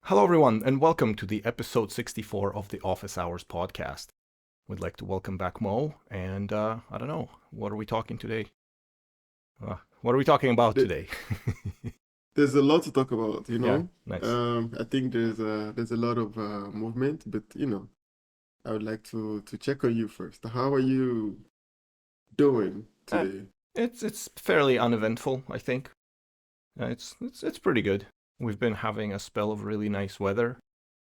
Hello, everyone, and welcome to the episode 64 of the Office Hours podcast. We'd like to welcome back Mo, and I don't know, what are we talking today? What are we talking about There- today? There's a lot to talk about, Yeah, nice. I think there's a lot of movement, but I would like to check on you first. How are you doing Uh, today? it's fairly uneventful, I think. It's pretty good. We've been having a spell of really nice weather.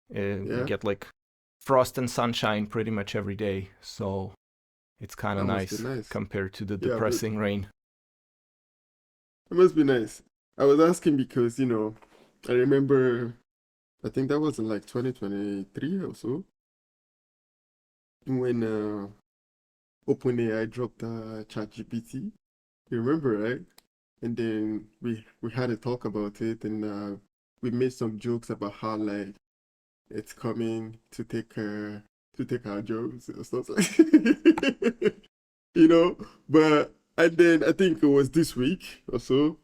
We Yeah, get like frost and sunshine pretty much every day, so it's kind of that must be nice nice. compared to the Yeah, but depressing rain. it must be nice. I was asking because, I remember, I think that was in like 2023 or so, when OpenAI dropped ChatGPT. You remember, right? And then we had a talk about it, and we made some jokes about how like it's coming to take our jobs or stuff like you know. But and then I think it was this week or so.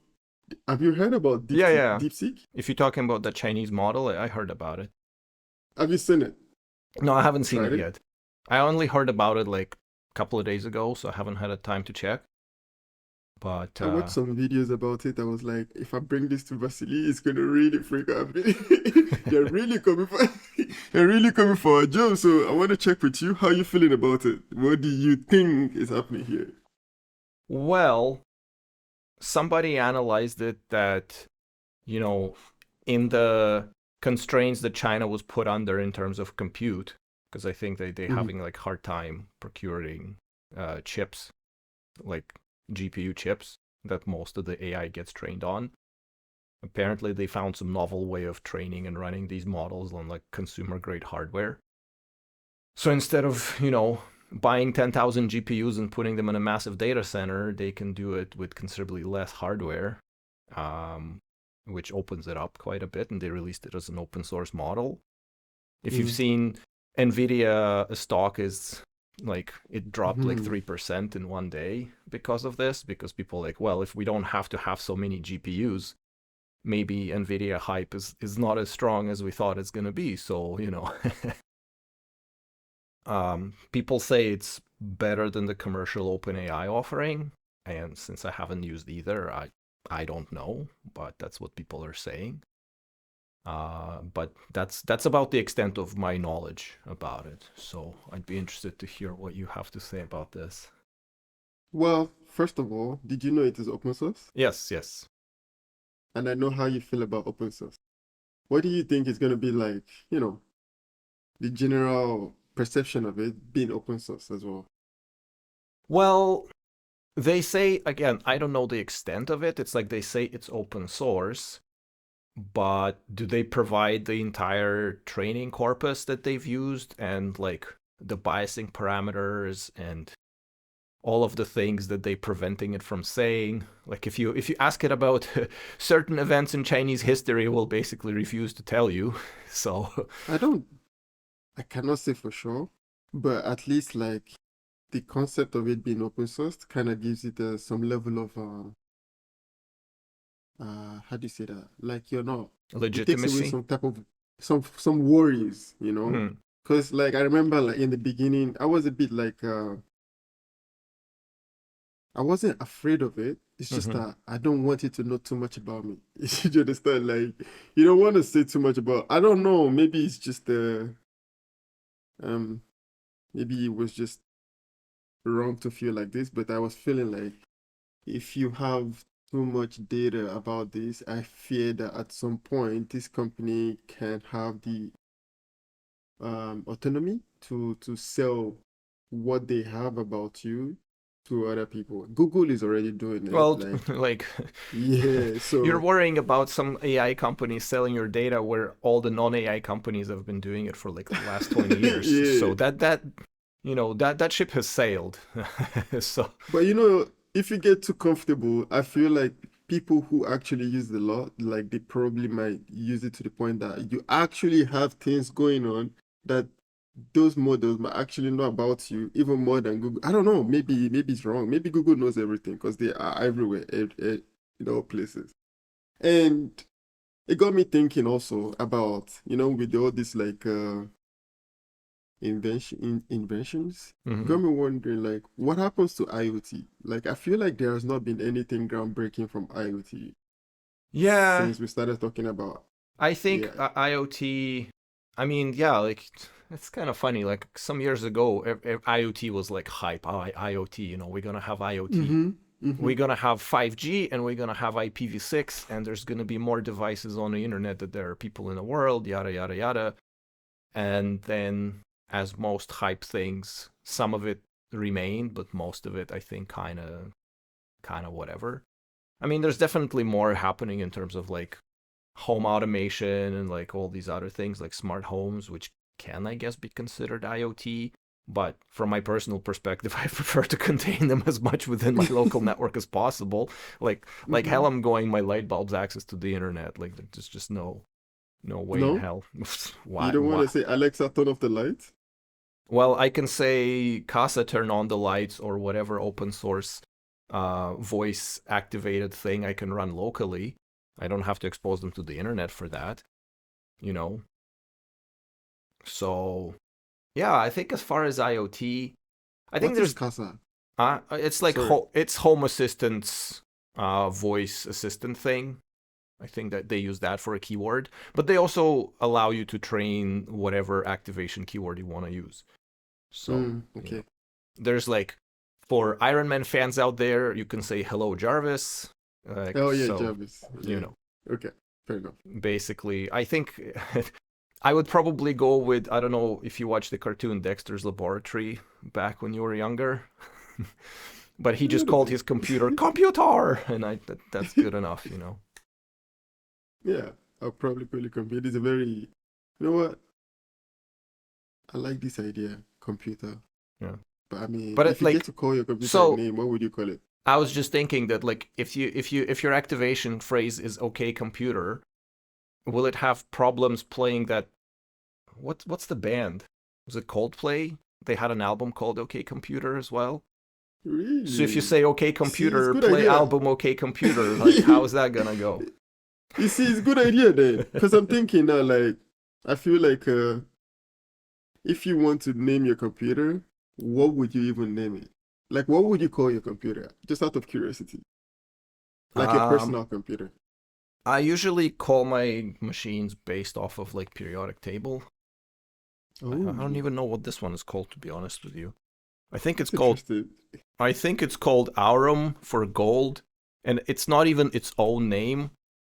Have you heard about Yeah, DeepSeek? yeah. DeepSeek? If you're talking about the Chinese model, I heard about it. Have you seen it? No, I haven't seen Tried it it? yet. I only heard about it like a couple of days ago, so I haven't had a time to check. But I watched some videos about it. I was like, if I bring this to Vasili, it's gonna really freak out. they're really coming for they're really coming for a job. So I want to check with you. How you feeling about it? What do you think is happening here? well, somebody analyzed it that, you know, in the constraints that China was put under in terms of compute, because I think they Hmm. having like hard time procuring chips, like GPU chips that most of the AI gets trained on. Apparently, they found some novel way of training and running these models on like consumer grade hardware. So instead of, buying 10,000 GPUs and putting them in a massive data center, they can do it with considerably less hardware, um, which opens it up quite a bit. And they released it as an open source model. If you've Hmm. seen Nvidia stock is like it dropped like Hmm. 3% in one day because of this, because people like, well, if we don't have to have so many GPUs, maybe Nvidia hype is not as strong as we thought it's going to be. So, people say it's better than the commercial OpenAI offering. And since I haven't used either, I don't know, but that's what people are saying. But that's about the extent of my knowledge about it. So I'd be interested to hear what you have to say about this. Well, first of all, did you know it is open source? Yes, yes. And I know how you feel about open source. What do you think is going to be like, the general perception of it being open source as well? Well, they say again, I don't know the extent of it. It's like they say it's open source, but do they provide the entire training corpus that they've used and like the biasing parameters and all of the things that they're preventing it from saying? Like if you ask it about certain events in Chinese history, it will basically refuse to tell you. So I don't, I cannot say for sure, but at least like the concept of it being open source kind of gives it some level of how do you say that? Like you're not, it takes away legitimacy. some type of some worries, you know? Hmm. Because like I remember like in the beginning, I was a bit like I wasn't afraid of it. It's just Mm-hmm. that I don't want it to know too much about me. You understand? Like you don't want to say too much about. I don't know. Maybe it's just um maybe it was just wrong to feel like this, but I was feeling like if you have too much data about this, I fear that at some point this company can have the autonomy to sell what they have about you to other people. Google is already doing it. Well, Like, like yeah, you're so worrying about some AI companies selling your data where all the non-AI companies have been doing it for like the last 20 years. yeah. So that ship has sailed. So But if you get too comfortable, I feel like people who actually use the law, like they probably might use it to the point that you actually have things going on that those models might actually know about you even more than Google. I don't know. Maybe it's wrong. Maybe Google knows everything because they are everywhere, in all places. And it got me thinking also about, with all this like inventions, got me wondering like what happens to IoT? Like I feel like there has not been anything groundbreaking from IoT Yeah, since we started talking about I think AI. IoT. I mean, yeah, like it's kind of funny. Like some years ago, IoT was like hype. Oh, IoT, we're gonna have IoT. Mm-hmm. Mm-hmm. We're gonna have 5G and we're gonna have IPv6, and there's gonna be more devices on the internet that there are people in the world, yada yada yada. And then, as most hype things, some of it remained, but most of it, I think, kind of whatever. I mean, there's definitely more happening in terms of like home automation and like all these other things like smart homes, which can, I guess, be considered IoT. But from my personal perspective, I prefer to contain them as much within my local network as possible. Like hell, Mm-hmm. I'm going my light bulb's access to the internet. Like there's just no way in No, hell. you Why? don't want Why? to say Alexa, turn off the lights? Well, I can say Casa turn on the lights or whatever open source voice activated thing I can run locally. I don't have to expose them to the internet for that, you know. So yeah, I think as far as IoT, I think What is there's Casa? it's like Sorry. it's Home Assistant's voice assistant thing. I think that they use that for a keyword, but they also allow you to train whatever activation keyword you want to use. So, Okay. there's like for Iron Man fans out there, you can say hello Jarvis. Like Oh yeah, so, Jarvis. you Yeah. know, Okay. Fair enough. basically, I think I would probably go with I don't know if you watched the cartoon Dexter's Laboratory back when you were younger, but he A just little called bit. his computer computer, and that's good enough. Yeah, I'll probably put a computer. It's a very, you know what? I like this idea, computer. Yeah, But I mean, but if you get like to call your computer a so. name, what would you call it? I was just thinking that like if your activation phrase is OK computer, will it have problems playing that? What's the band? Was it Coldplay? They had an album called OK Computer as well. So if you Really? say OK See, it's Computer, good play idea. album OK Computer, like how is that gonna go? You see, it's good idea then. Because I'm thinking now, like, I feel like if you want to name your computer, what would you even name it? Like, what would you call your computer? Just out of curiosity. Like your Um, personal computer. I usually call my machines based off of like periodic table. I don't Oh, even know what this one is called, to be honest with you. I think it's that's called interesting. I think it's called Aurum for gold, and it's not even its own name.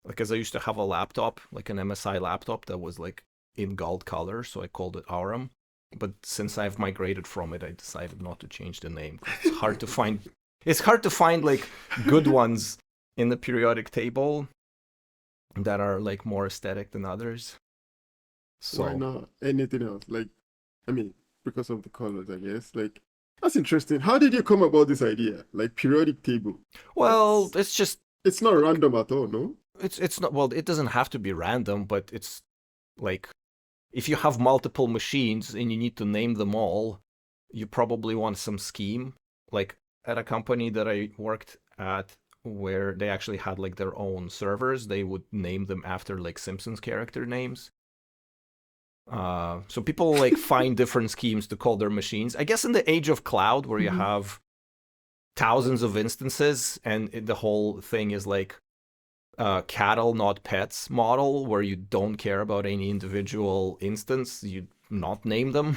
Like, as I used to have a laptop, like an MSI laptop that was like in gold color, so I called it Aurum. But since I've migrated from it, I decided not to change the name because it's hard to find. It's hard to find like good ones in the periodic table that are like more aesthetic than others. Why So, not anything else? Like, I mean, because of the colors, I guess. Like, that's interesting. How did you come about this idea? Like periodic table. well, That's it's just it's not like random at all, no? it's not well. It doesn't have to be random, but it's like if you have multiple machines and you need to name them all, you probably want some scheme. Like at a company that I worked at where they actually had like their own servers, they would name them after like Simpsons character names. So people like find different schemes to call their machines. I guess in the age of cloud where you Mm-hmm. have thousands of instances and the whole thing is like cattle not pets model where you don't care about any individual instance, you not name them.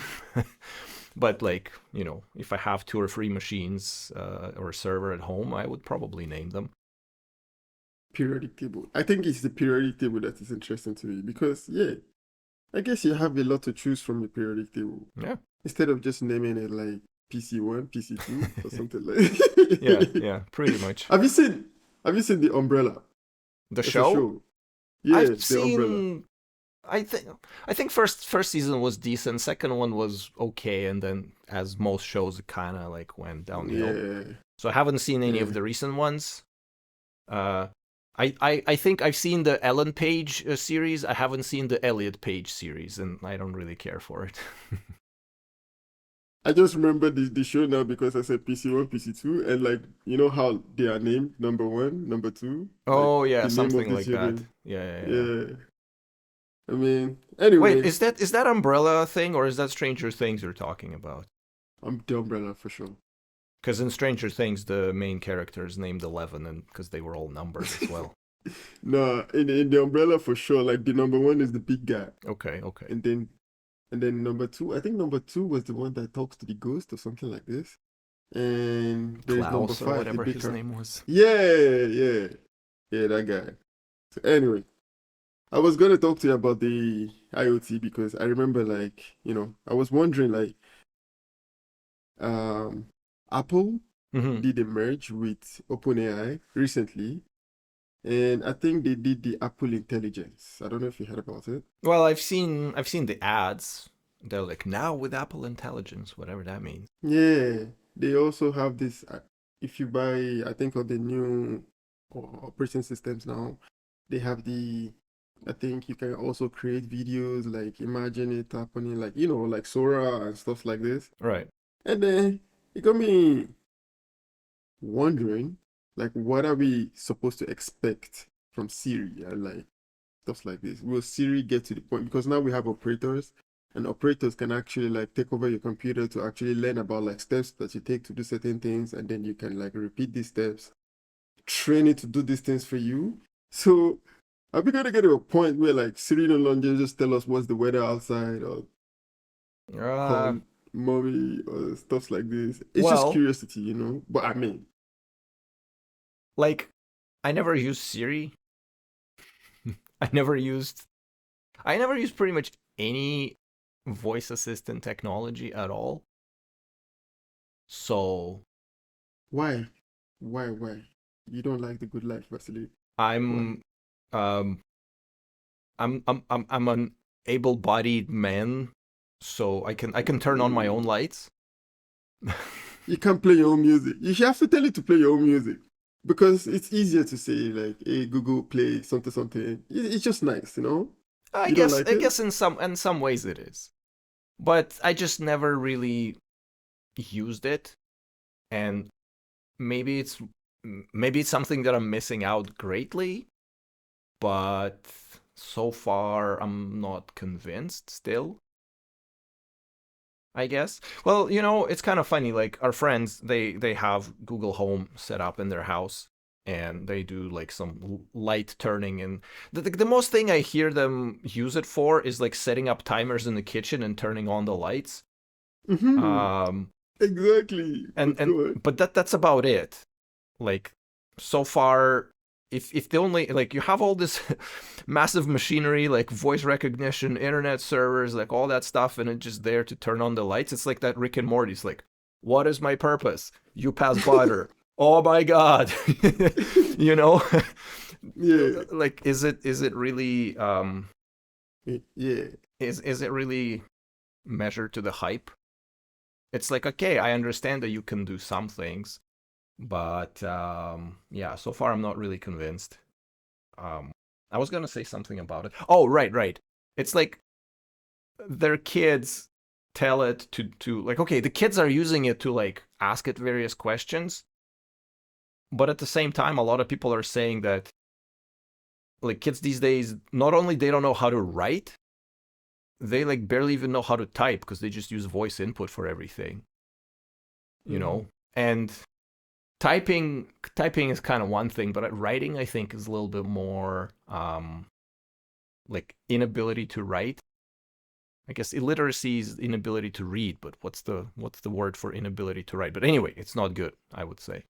But like, if I have two or three machines or a server at home, I would probably name them. Periodic table. I think it's the periodic table that is interesting to me because, yeah, I guess you have a lot to choose from the periodic table Yeah. instead of just naming it like PC1, PC2, or something Yeah, like. yeah, pretty much. Have you seen Have you seen The Umbrella? The It's a show show. I've Yeah, The Umbrella. seen I think first season was decent, second one was okay, and then as most shows it kind of like went downhill. Yeah, So I haven't seen any of yeah. the recent ones. Uh, I think I've seen the Ellen Page series. I haven't seen the Elliot Page series, and I don't really care for it. I just remember the show now because I said PC1, PC2, and like you know how they are named number one, number two, like Oh yeah, the name of something the like that. children. Yeah, yeah, yeah. Yeah. I mean, Wait, anyway, is that Umbrella thing or is that Stranger Things you're talking about? I'm the umbrella for sure. Because in Stranger Things, the main character is named 11, and because they were all numbered as well. No, in the umbrella for sure. Like the number one is the big guy, Okay, okay. and then number two. I think number two was the one that talks to the ghost or something like this. And there's number Klaus or five, the whatever his baker. name was. Yeah, yeah, yeah, that guy. So anyway, I was gonna talk to you about the IoT because I remember like, I was wondering like um Apple Hmm. did a merge with OpenAI recently, and I think they did the Apple Intelligence. I don't know if you heard about it. Well, I've seen the ads. They're like now with Apple Intelligence, whatever that means. Yeah, they also have this if you buy, I think on the new operating systems now, they have I think you can also create videos, like imagine it happening, like, like Sora and stuff like this. Right. And then it got me wondering, like, what are we supposed to expect from Siri and like stuff like this? Will Siri get to the point? Because now we have operators, and operators can actually like take over your computer to actually learn about like steps that you take to do certain things, and then you can like repeat these steps, train it to do these things for you. So are we gonna get to a point where like Siri no longer just tell us what's the weather outside or Uh, call mommy or stuff like this? It's just well, curiosity. But I mean, like, I never used Siri. I never used. I never used pretty much any voice assistant technology at all. So why? Why? You don't like the good life, Vasily? Why? I'm, um, I'm an able-bodied man, so I can turn on my own Mm. lights. You can't play your own music. You should have to tell it to play your own music because it's easier to say like, "Hey Google, play something something." It's just nice. I You don't guess like I it? guess in some ways it is, but I just never really used it, and maybe it's maybe it's something that I'm missing out greatly, but so far I'm not convinced still. I guess. Well, it's kind of funny. Like our friends, they have Google Home set up in their house, and they do like some light turning. And the most thing I hear them use it for is like setting up timers in the kitchen and turning on the lights. Mm-hmm. Um, Exactly. and But and go ahead. but that's about it. Like so far, if the only like you have all this massive machinery like voice recognition, internet servers, like all that stuff, and it's just there to turn on the lights. It's like that Rick and Morty's like, what is my purpose? You pass butter. Oh my god. you know Yeah. like is it really Yeah. is it really measured to the hype? It's like, okay, I understand that you can do some things, but yeah, so far I'm not really convinced. Um, I was gonna say something about it. Oh, right, right. It's like their kids tell it to like, okay, the kids are using it to like ask it various questions, but at the same time, a lot of people are saying that like kids these days, not only they don't know how to write, they like barely even know how to type because they just use voice input for everything, you Mm. know. And typing is kind of one thing, but writing I think is a little bit more like inability to write. I guess illiteracy is inability to read, but what's the word for inability to write? But anyway, it's not good, I would say.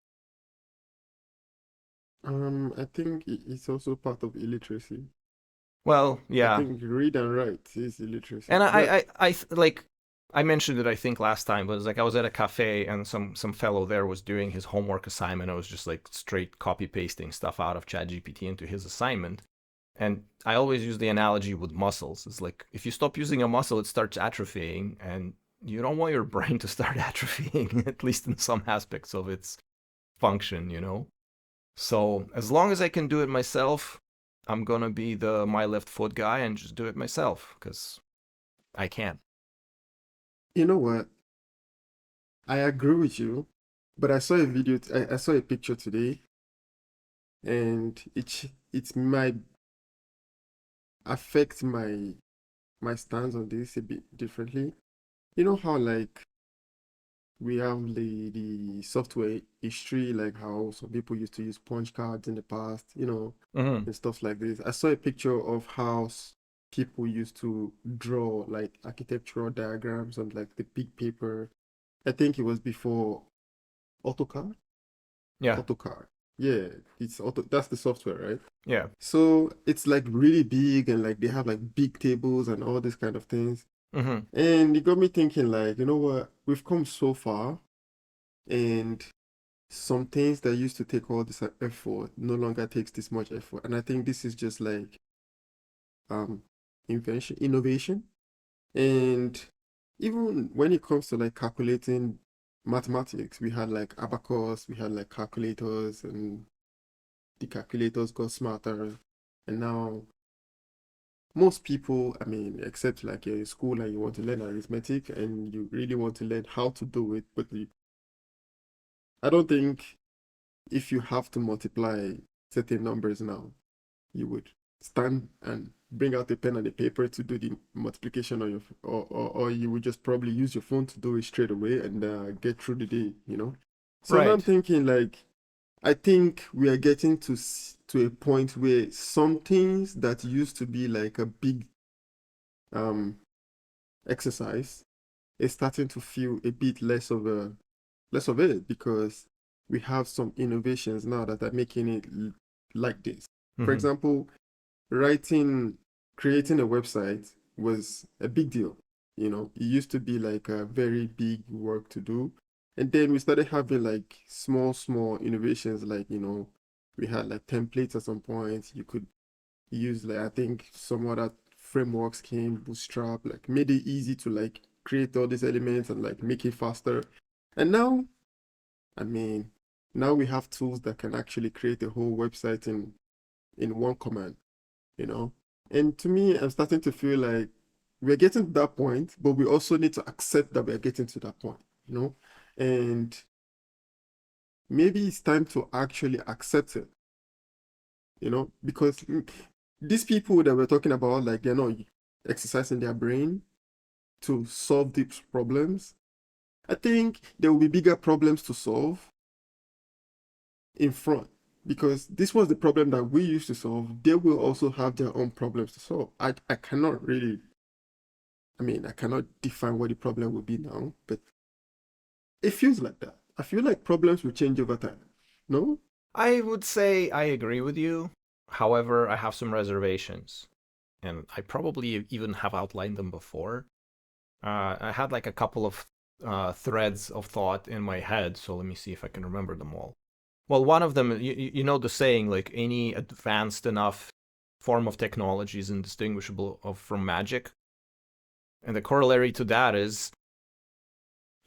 I think it's also part of illiteracy. Well, I yeah, think read and write is illiteracy. and But like I mentioned it I think last time, but it was like I was at a cafe and some fellow there was doing his homework assignment. I was just like straight copy pasting stuff out of ChatGPT into his assignment. And I always use the analogy with muscles. It's like if you stop using a muscle, it starts atrophying, and you don't want your brain to start atrophying, at least in some aspects of its function. So as long as I can do it myself, I'm gonna be the my left foot guy and just do it myself because I can. you know what? I agree with you, but I saw a video, I saw a picture today, and it might affect my stance on this a bit differently. You know how like we have the software history, like how some people used to use punch cards in the past, Hmm. and stuff like this. I saw a picture of how people used to draw like architectural diagrams on like the big paper. I think it was before AutoCAD. Yeah, AutoCAD. Yeah, it's auto. That's the software, right? yeah. So it's like really big and like they have like big tables and all these kind of things. Hmm. And it got me thinking, like, you know what? We've come so far, and some things that used to take all this effort no longer takes this much effort. And I think this is just like um innovation. And even when it comes to like calculating mathematics, we had like abacus, we had like calculators, and the calculators got smarter. And now most people, I mean, except like you're in school and you want to learn arithmetic and you really want to learn how to do it, but I don't think if you have to multiply certain numbers now, you would stand and bring out a pen and a paper to do the multiplication on your, or you would just probably use your phone to do it straight away and get through the day. So now I'm Right. thinking like, I think we are getting to a point where some things that used to be like a big um exercise is starting to feel a bit less of it because we have some innovations now that are making it like this. For Hmm. example, writing, creating a website was a big deal. It used to be like a very big work to do. And then we started having like small innovations, like, we had like templates at some point. You could use like, I think some other frameworks came, Bootstrap, like made it easy to like create all these elements and like make it faster. And now, I mean, now we have tools that can actually create a whole website in one command, you know? And to me, I'm starting to feel like we're getting to that point, but we also need to accept that we're getting to that point, you know? And maybe it's time to actually accept it, because these people that we're talking about, like they're not exercising their brain to solve these problems. I think there will be bigger problems to solve in front because this was the problem that we used to solve. They will also have their own problems to solve. I cannot really, I mean, I cannot define what the problem will be now, but it feels like that. I feel like problems will change over time. No? I would say I agree with you. However, I have some reservations, and I probably even have outlined them before. I had like a couple of threads of thought in my head, so let me see if I can remember them all. Well, one of them, you know the saying, like any advanced enough form of technology is indistinguishable from magic. And the corollary to that is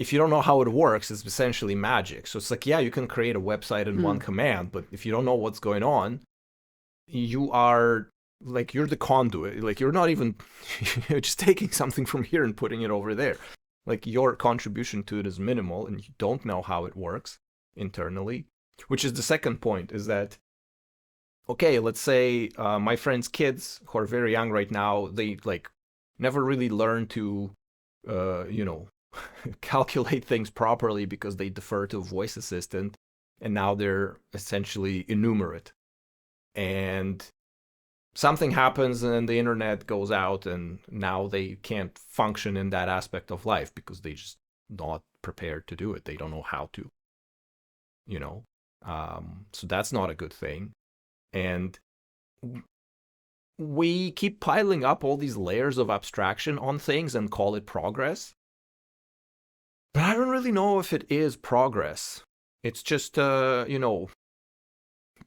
if you don't know how it works, it's essentially magic. So it's like, yeah, you can create a website in one Mm. command, but if you don't know what's going on, you are like, you're the conduit. Like, you're not even, you're just taking something from here and putting it over there. Like, your contribution to it is minimal and you don't know how it works internally, which is the second point is that okay, let's say my friend's kids who are very young right now, they like never really learn to, you know, calculate things properly because they defer to a voice assistant, and now they're essentially enumerate. And something happens and the internet goes out, and now they can't function in that aspect of life because they just not prepared to do it. They don't know how to, you know. So that's not a good thing. And we keep piling up all these layers of abstraction on things and call it progress. But I don't really know if it is progress. It's just,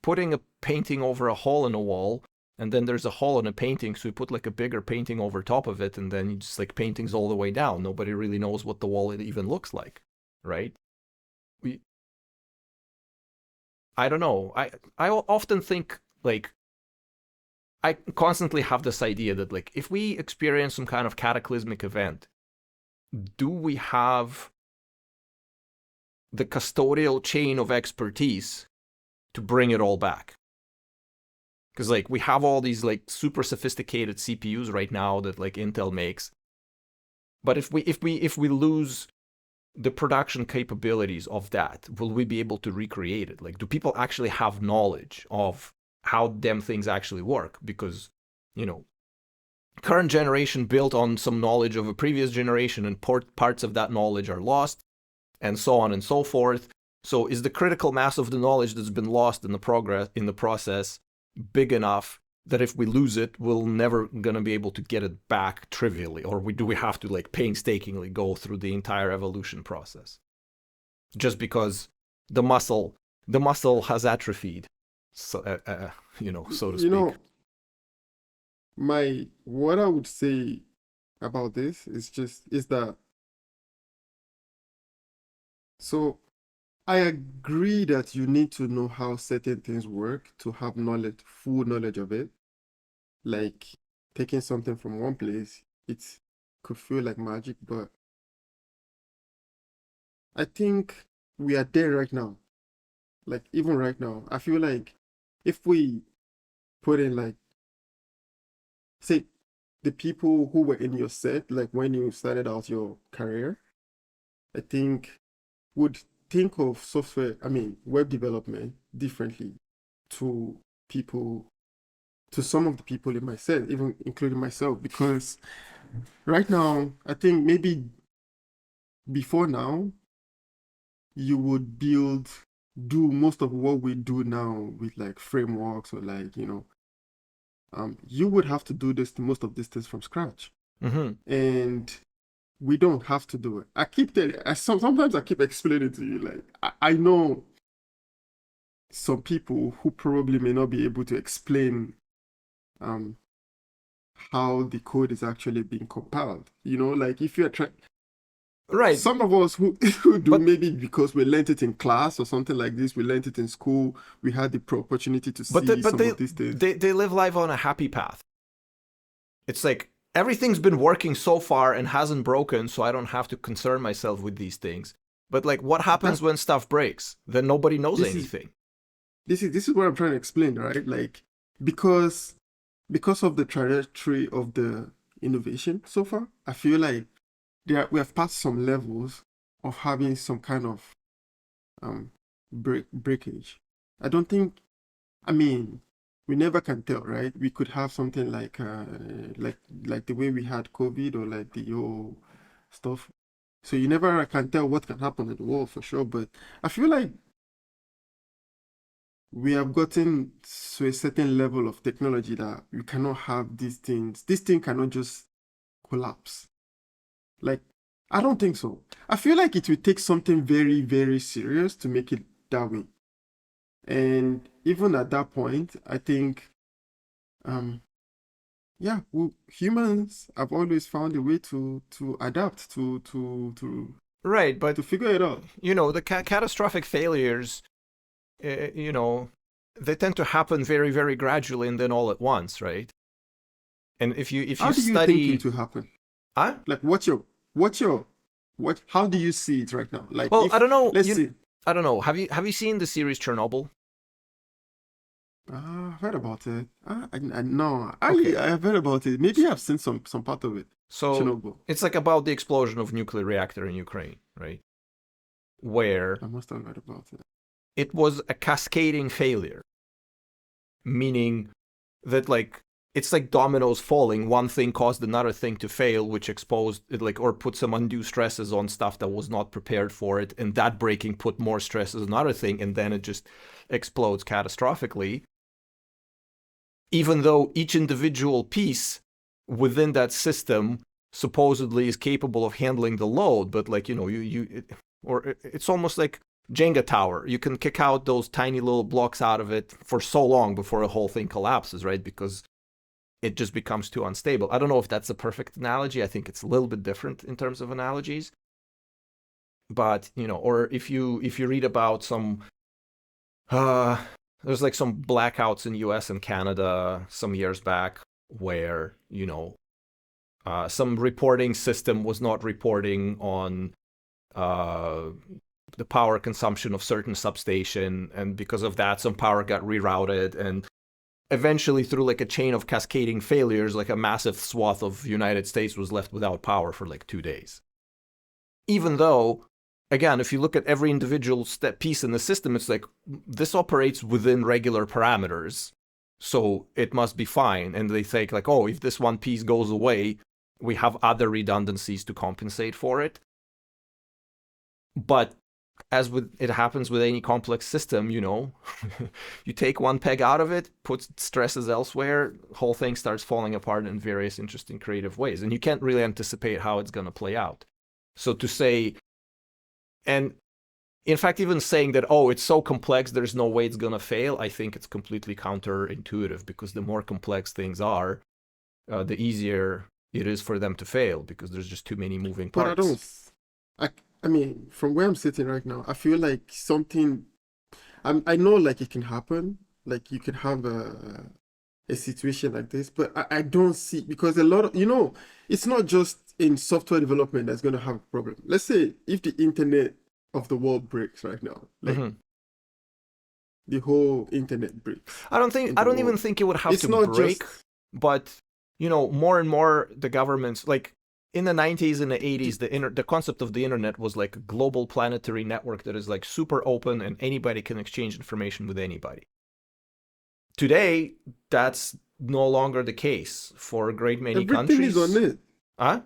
putting a painting over a hole in a wall, and then there's a hole in a painting, so you put like a bigger painting over top of it, and then you just like paintings all the way down. Nobody really knows what the wall even looks like, right? We, I don't know. I often think like I constantly have this idea that like if we experience some kind of cataclysmic event, do we have the custodial chain of expertise to bring it all back. Because like we have all these like super sophisticated CPUs right now that like Intel makes, but if we lose the production capabilities of that, will we be able to recreate it? Like, do people actually have knowledge of how them things actually work? Because, you know, current generation built on some knowledge of a previous generation, and parts of that knowledge are lost, and so on and so forth. So is the critical mass of the knowledge that's been lost in the process big enough that if we lose it, we're never gonna be able to get it back trivially? Or do we have to like painstakingly go through the entire evolution process just because the muscle has atrophied, so you know, so to You speak? know, what I would say about this is that, so I agree that you need to know how certain things work to have knowledge, full knowledge of it. Like taking something from one place, it could feel like magic, but I think we are there right now. Like even right now, I feel like if we put in like, say, the people who were in your set, like when you started out your career, I think would think of web development differently to people, to some of the people in my set, even including myself, because right now, I think maybe before now, you would do most of what we do now with like frameworks, or like, you would have to do most of these things from scratch. Mm-hmm. And we don't have to do it. I keep telling, sometimes I keep explaining to you, like, I know some people who probably may not be able to explain um how the code is actually being compiled. Like if you're trying, Right. some of us who do, But maybe because we learned it in class or something like this, we learned it in school, we had the opportunity to but the, see but some they of these things. they live life on a happy path. It's like everything's been working so far and hasn't broken, so I don't have to concern myself with these things. But like, what happens That when stuff breaks? Then nobody knows this is anything. this is what I'm trying to explain, right? Like, because of the trajectory of the innovation so far, I feel like we have passed some levels of having some kind of um breakage. I don't think, I mean, we never can tell, right? We could have something like the way we had COVID, or like the whole stuff. So you never can tell what can happen in the world for sure. But I feel like we have gotten to a certain level of technology that we cannot have these things. This thing cannot just collapse. Like, I don't think so. I feel like it will take something very, very serious to make it that way. And even at that point, I think, um, yeah, humans have always found a way to adapt, Right, to but figure it out. you know, the catastrophic failures, you know, they tend to happen very, very gradually and then all at once, right? And if you How do you think it study, will happen? huh? Like, how do you see it right now? Like, Well, I if, don't know. let's see. I don't know. Have you seen the series Chernobyl? I've heard about it. No, Okay, I have heard about it. Maybe I've seen some part of it. so Chernobyl. it's like about the explosion of nuclear reactor in Ukraine, right? Where I must have heard about it. it was a cascading failure, meaning that like it's like dominoes falling. One thing caused another thing to fail, which exposed it, like, or put some undue stresses on stuff that was not prepared for it, and that breaking put more stresses on another thing, and then it just explodes catastrophically. Even though each individual piece within that system supposedly is capable of handling the load, but like, you know, it's almost like Jenga tower. You can kick out those tiny little blocks out of it for so long before the whole thing collapses, right? Because it just becomes too unstable. I don't know if that's a perfect analogy. I think it's a little bit different in terms of analogies. But, you know, or if you read about some there's like some blackouts in US and Canada some years back where, you know, some reporting system was not reporting on the power consumption of certain substation, and because of that, some power got rerouted, and eventually through like a chain of cascading failures, like a massive swath of United States was left without power for like 2 days. Even though, again, if you look at every individual piece in the system, it's like this operates within regular parameters, so it must be fine. And they think like, oh, if this one piece goes away, we have other redundancies to compensate for it. But as with it happens with any complex system, you know, you take one peg out of it, put stresses elsewhere, whole thing starts falling apart in various interesting creative ways. And you can't really anticipate how it's going to play out. So to say, and in fact, even saying that, oh, it's so complex, there's no way it's going to fail, I think it's completely counterintuitive, because the more complex things are, the easier it is for them to fail, because there's just too many moving parts. But I mean, from where I'm sitting right now, I feel like something, I know like it can happen, like you can have a situation like this, but I don't see, because a lot of, you know, it's not just in software development that's going to have a problem. Let's say if the internet of the world breaks right now, like the whole internet breaks. I don't even think it would have to break, but you know, more and more the governments, like in the 90s and the 80s, the concept of the internet was like a global planetary network that is like super open and anybody can exchange information with anybody. Today, that's no longer the case for a great many countries. Everything is on it. Huh?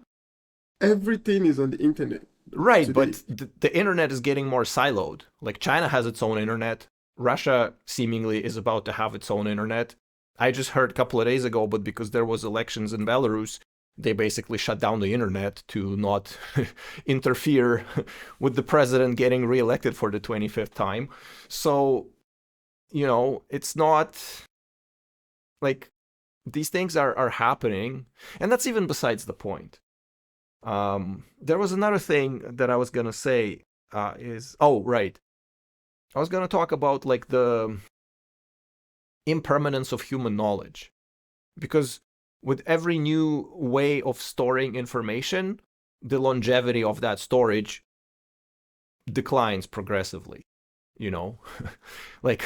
Everything is on the internet. Right, today. But the internet is getting more siloed. Like China has its own internet. Russia seemingly is about to have its own internet. I just heard a couple of days ago, but because there was elections in Belarus, they basically shut down the internet to not interfere with the president getting reelected for the 25th time. So, you know, it's not like these things are happening. And that's even besides the point. There was another thing that I was going to say right. I was going to talk about like the impermanence of human knowledge. Because with every new way of storing information, the longevity of that storage declines progressively, you know? Like,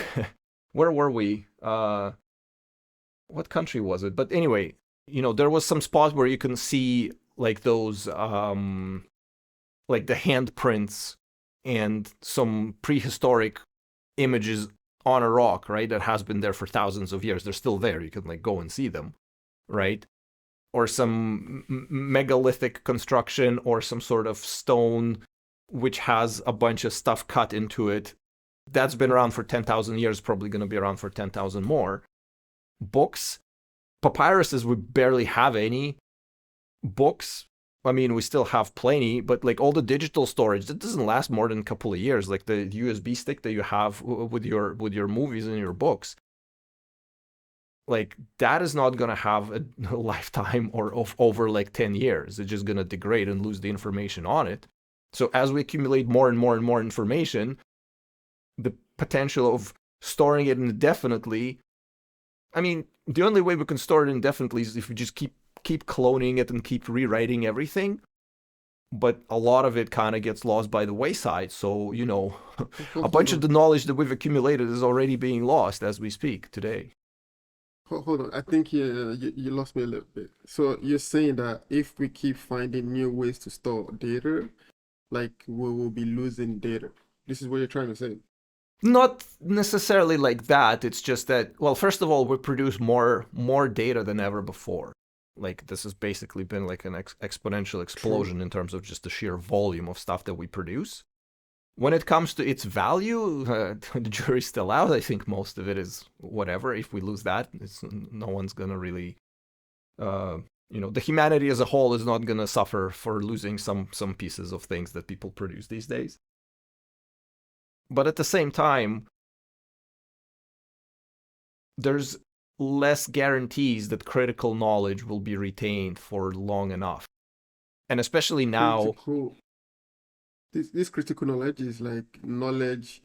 where were we? What country was it? But anyway, you know, there was some spot where you can see like those, like the handprints and some prehistoric images on a rock, right? That has been there for thousands of years. They're still there. You can like go and see them. Right? Or some megalithic construction or some sort of stone which has a bunch of stuff cut into it. That's been around for 10,000 years, probably going to be around for 10,000 more. Books, papyruses, we barely have any. Books, I mean, we still have plenty, but like all the digital storage, that doesn't last more than a couple of years. Like the USB stick that you have with your movies and your books. Like that is not going to have a lifetime or of over like 10 years. It's just going to degrade and lose the information on it. So as we accumulate more and more and more information, the potential of storing it indefinitely, I mean, the only way we can store it indefinitely is if we just keep cloning it and keep rewriting everything. But a lot of it kind of gets lost by the wayside. So, you know, a bunch of the knowledge that we've accumulated is already being lost as we speak today. Hold on, I think you lost me a little bit. So you're saying that if we keep finding new ways to store data, like we will be losing data. This is what you're trying to say. Not necessarily like that. It's just that, well, first of all, we produce more data than ever before. Like this has basically been like an exponential explosion in terms of just the sheer volume of stuff that we produce. When it comes to its value, the jury's still out. I think most of it is whatever. If we lose that, no one's going to really, you know, the humanity as a whole is not going to suffer for losing some pieces of things that people produce these days. But at the same time, there's less guarantees that critical knowledge will be retained for long enough. And especially now... This critical knowledge is like knowledge,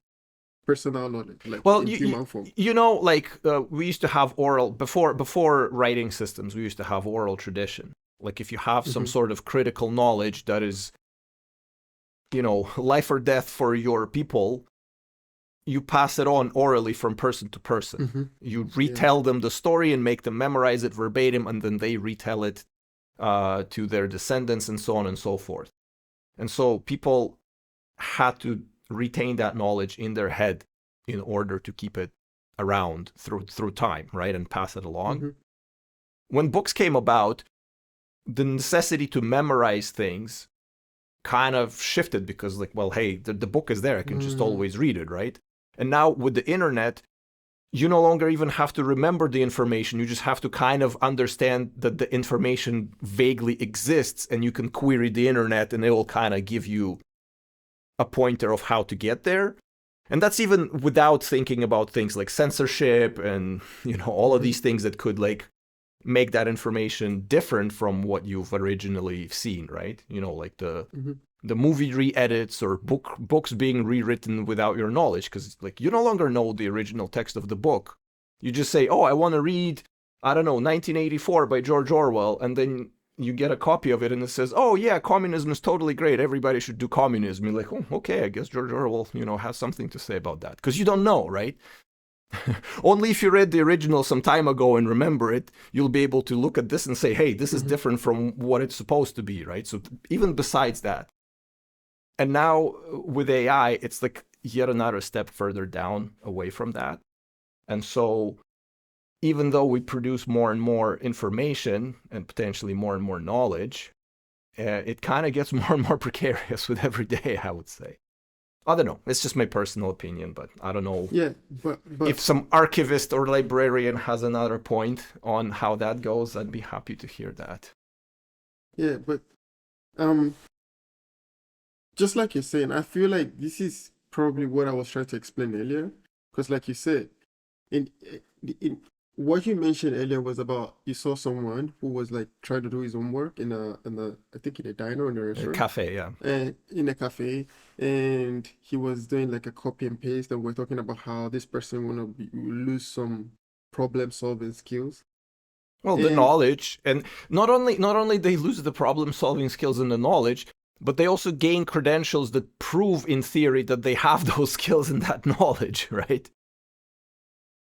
personal knowledge, like well, in human form. You know, like we used to have oral, before writing systems, we used to have oral tradition. Like if you have some sort of critical knowledge that is life or death for your people, you pass it on orally from person to person. You retell them the story and make them memorize it verbatim, and then they retell it to their descendants and so on and so forth. And so people had to retain that knowledge in their head in order to keep it around through time, right, and pass it along. When books came about, the necessity to memorize things kind of shifted because, like, well, hey, the book is there. I can just always read it, right? And now with the internet, you no longer even have to remember the information. You just have to kind of understand that the information vaguely exists, and you can query the internet and it will kind of give you a pointer of how to get there. And that's even without thinking about things like censorship and, all of these things that could like make that information different from what you've originally seen, right? Like the movie re-edits or books being rewritten without your knowledge, because like you no longer know the original text of the book. You just say, oh, I want to read, I don't know, 1984 by George Orwell, and then you get a copy of it and it says, oh yeah, communism is totally great, everybody should do communism. You're like, oh, okay, I guess George Orwell, has something to say about that, because you don't know, right? Only if you read the original some time ago and remember it, you'll be able to look at this and say, hey, this is different from what it's supposed to be, right? So even besides that. And now with AI, it's like yet another step further down away from that. And so even though we produce more and more information and potentially more and more knowledge, it kind of gets more and more precarious with every day, I would say. I don't know. It's just my personal opinion, but I don't know. Yeah, but if some archivist or librarian has another point on how that goes, I'd be happy to hear that. Yeah, but just like you're saying, I feel like this is probably what I was trying to explain earlier. Because like you said, in what you mentioned earlier was about you saw someone who was like trying to do his homework in a I think in a diner or in a restaurant. A cafe, yeah. And in a cafe, and he was doing like a copy and paste, and we're talking about how this person will lose some problem solving skills. Well, the knowledge, and not only they lose the problem solving skills and the knowledge, but they also gain credentials that prove in theory that they have those skills and that knowledge, right?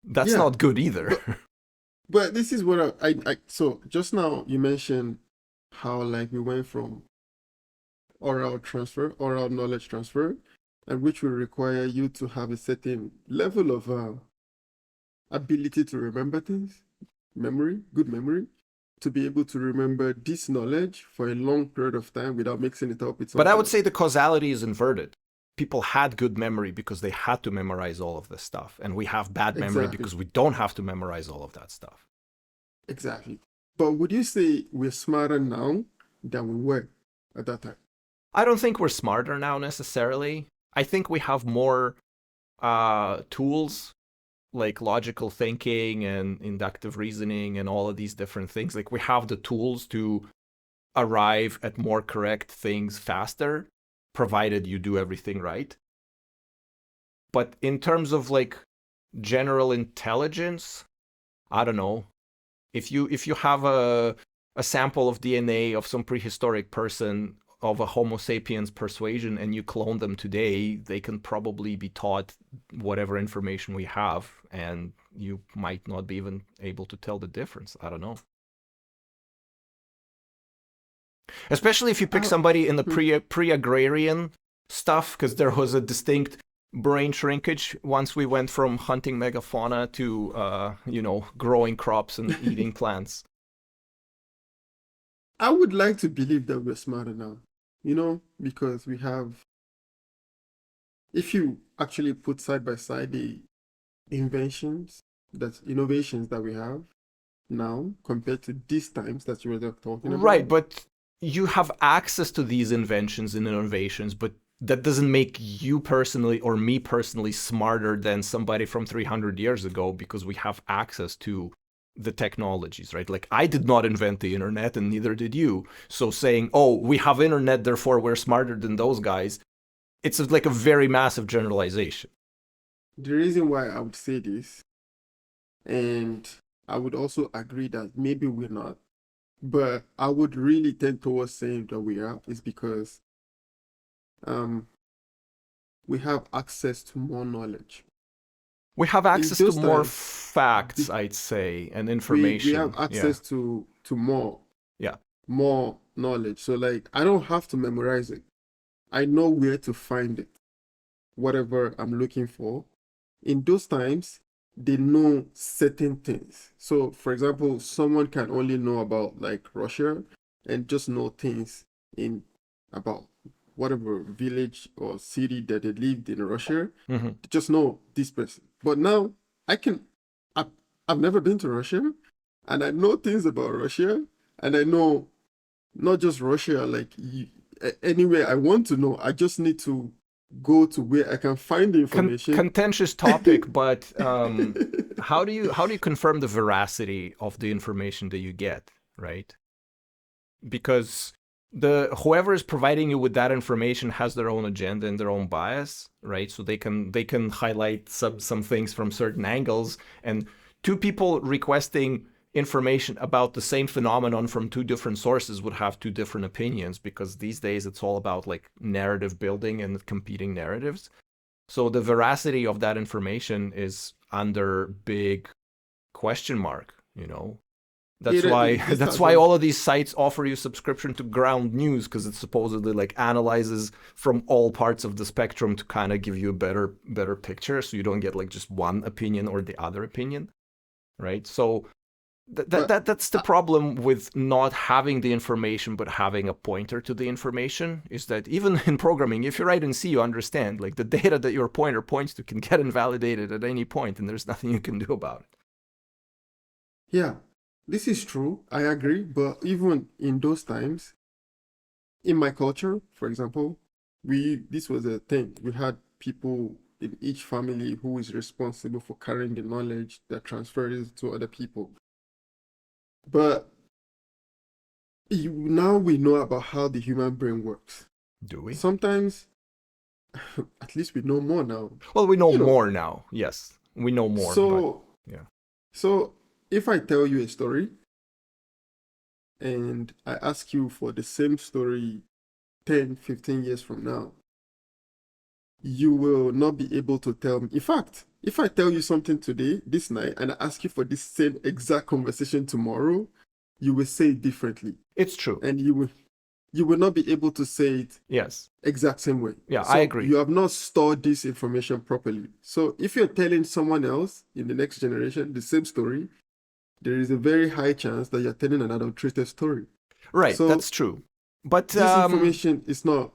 That's not good either. But this is what I so just now you mentioned how like we went from oral knowledge transfer, and which will require you to have a certain level of ability to remember things, good memory, to be able to remember this knowledge for a long period of time without mixing it up with something. But I would say the causality is inverted. People had good memory because they had to memorize all of this stuff. And we have bad memory because we don't have to memorize all of that stuff. Exactly. But would you say we're smarter now than we were at that time? I don't think we're smarter now necessarily. I think we have more tools like logical thinking and inductive reasoning and all of these different things. Like we have the tools to arrive at more correct things faster, provided you do everything right. But in terms of like general intelligence, I don't know. If you have a sample of DNA of some prehistoric person of a Homo sapiens persuasion and you clone them today, they can probably be taught whatever information we have, and you might not be even able to tell the difference. I don't know. Especially if you pick somebody in the pre-agrarian stuff, because there was a distinct brain shrinkage once we went from hunting megafauna to, growing crops and eating plants. I would like to believe that we're smarter now, because we have, if you actually put side by side the innovations that we have now compared to these times that you were talking about. Right, but you have access to these inventions and innovations, but that doesn't make you personally or me personally smarter than somebody from 300 years ago because we have access to the technologies, right? Like I did not invent the internet and neither did you. So saying, oh, we have internet, therefore we're smarter than those guys, it's like a very massive generalization. The reason why I would say this, and I would also agree that maybe we're not, but I would really tend towards saying that we are, is because um, we have access to more knowledge. We have In access to those more times, facts, I'd say, and we have information. Yeah. access to Yeah. more knowledge. So like I don't have to memorize it. I know where to find it, whatever I'm looking for. In those times, they know certain things. So for example, someone can only know about like Russia and just know things in about whatever village or city that they lived in Russia. Hmm. Just know this person. But now I can I, I've never been to Russia and I know things about Russia and I know not just Russia, like anywhere I want to know. I just need to go to where I can find the information. Contentious topic, but how do you confirm the veracity of the information that you get, right? Because the whoever is providing you with that information has their own agenda and their own bias, right? So they can highlight some things from certain angles, and two people requesting information about the same phenomenon from two different sources would have two different opinions, because these days it's all about like narrative building and competing narratives. So the veracity of that information is under big question mark, you know. That's why This that's has why a all of these sites offer you subscription to ground news, because it supposedly like analyzes from all parts of the spectrum to kind of give you a better picture, so you don't get like just one opinion or the other opinion, right? So but that's the problem with not having the information but having a pointer to the information, is that even in programming, if you write in C, you understand like the data that your pointer points to can get invalidated at any point, and there's nothing you can do about it. yeah, this is true. I agree. But even in those times, in my culture, for example, we this was a thing. We had people in each family who is responsible for carrying the knowledge that transfers to other people. But now we know about how the human brain works. Do we? Sometimes, at least we know more now. Well, we know You know, more now. Yes, we know more, but so yeah. so if I tell you a story and I ask you for the same story 10, 15 years from now, you will not be able to tell me. In fact, if I tell you something today, this night, and I ask you for this same exact conversation tomorrow, you will say it differently. It's true. And you will not be able to say it Yes. exact same way. Yeah, I So agree. you have not stored this information properly. So if you're telling someone else in the next generation the same story, there is a very high chance that you're telling an adulterated story. Right, So that's true. But this information is not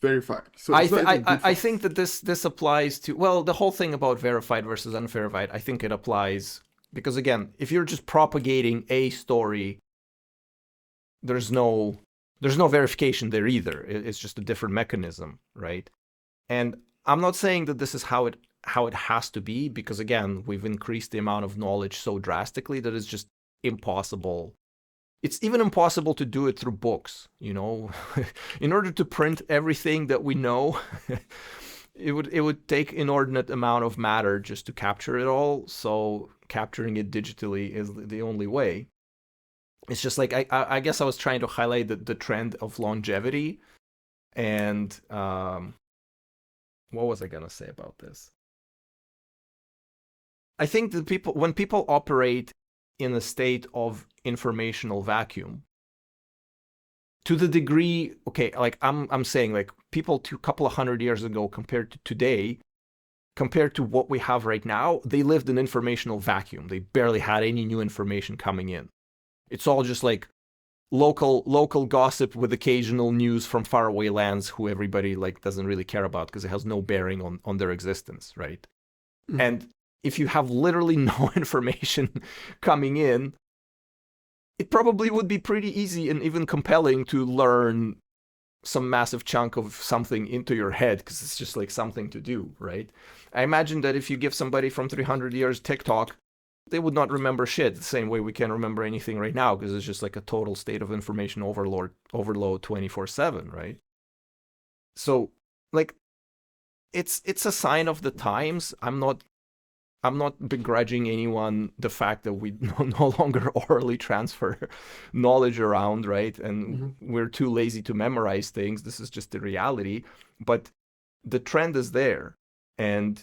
verified. So I, it's not th- even good I for think us. that this applies to, well, the whole thing about verified versus unverified. I think it applies because, again, if you're just propagating a story, there's no verification there either. It's just a different mechanism, right? And I'm not saying that this is how it has to be, because again, we've increased the amount of knowledge so drastically that it's just impossible. It's even impossible to do it through books, you know. In order to print everything that we know, it would take inordinate amount of matter just to capture it all. So capturing it digitally is the only way. It's just like I guess I was trying to highlight the trend of longevity, and what was I gonna say about this? I think that when people operate in a state of informational vacuum, to the degree, okay, like I'm saying, like people to a couple of 100 years ago compared to today, compared to what we have right now, they lived in informational vacuum. They barely had any new information coming in. It's all just like local gossip with occasional news from faraway lands who everybody like doesn't really care about because it has no bearing on their existence, right? Mhm. And if you have literally no information coming in, it probably would be pretty easy and even compelling to learn some massive chunk of something into your head, because it's just like something to do, right? I imagine that if you give somebody from 300 years TikTok, they would not remember shit the same way we can't remember anything right now, because it's just like a total state of information overload 24/7, right? So like it's a sign of the times. I'm not I'm not begrudging anyone the fact that we no longer orally transfer knowledge around, right? And Mm-hmm. we're too lazy to memorize things. This is just the reality. But the trend is there. And,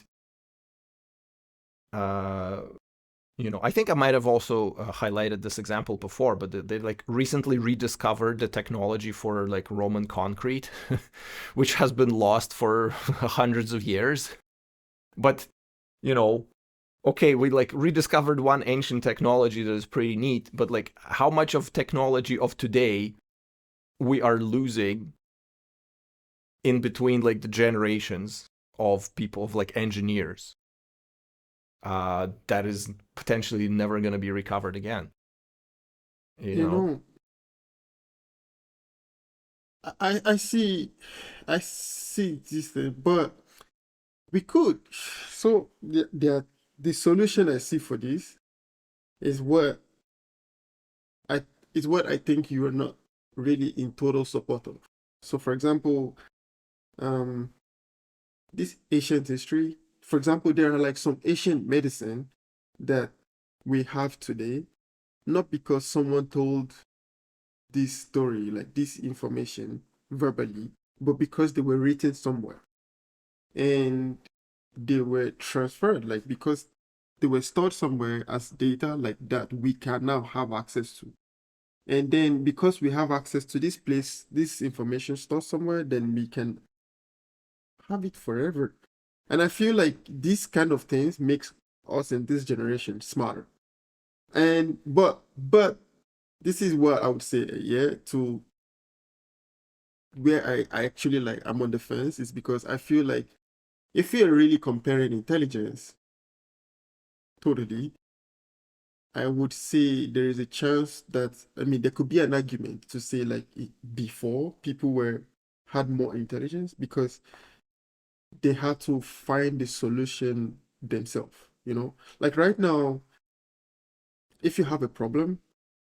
I think I might have also highlighted this example before, but they like recently rediscovered the technology for like Roman concrete, which has been lost for hundreds of years. But, okay, we like rediscovered one ancient technology that is pretty neat, but like how much of technology of today we are losing in between like the generations of people, of like engineers, that is potentially never going to be recovered again. You know, I see this thing, but we could. So the solution I see for this is I what I think you are not really in total support of. So for example, um this ancient history, for example, there are like some ancient medicine that we have today, not because someone told this story, like this information verbally, but because they were written somewhere and they were transferred, like because they were stored somewhere as data like that we can now have access to. And then because we have access to this place, this information stored somewhere, then we can have it forever. And I feel like these kind of things makes us in this generation smarter. And but this is what I would say, yeah, to where I actually like I'm on the fence is because I feel like if you're really comparing intelligence totally, I would say there is a chance that I mean there could be an argument to say like before people were had more intelligence because they had to find the solution themselves, you know? Like right now, if you have a problem,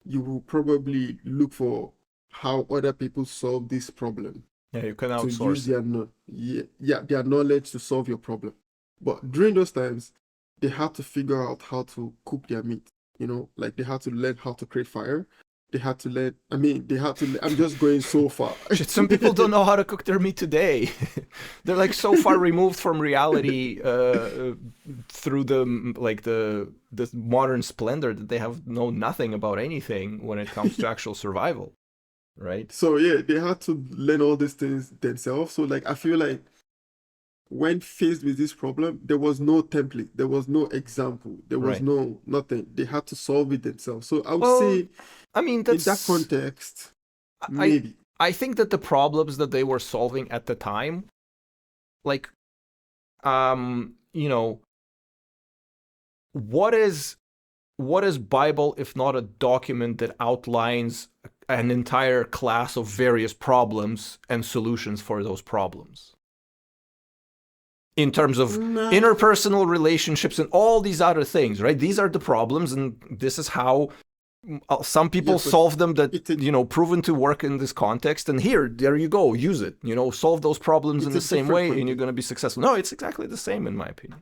you will probably look for how other people solve this problem Yeah, you can to use outsource it. their their knowledge to solve your problem. But during those times, they had to figure out how to cook their meat. You know, like they had to learn how to create fire. They had to learn. I mean, they had to. I'm just going so far. Shit, some people don't know how to cook their meat today. They're like so far removed from reality through the modern splendor that they have know nothing about anything when it comes to actual survival, right? So yeah, they had to learn all these things themselves. So like, I feel like when faced with this problem, there was no template, there was no example, there was Right. no nothing. They had to solve it themselves. So I would Well, say, I mean, in that that's context, I maybe. I think that the problems that they were solving at the time, like, you know, what is Bible if not a document that outlines an entire class of various problems and solutions for those problems? In terms of Nah, interpersonal relationships and all these other things, right? These are the problems, and this is how some yeah, people but solve them that, it's a proven to work in this context. And here, there you go, use it, solve those problems in it's a the same different way, and you're context. going to be successful. No, it's exactly the same, in my opinion.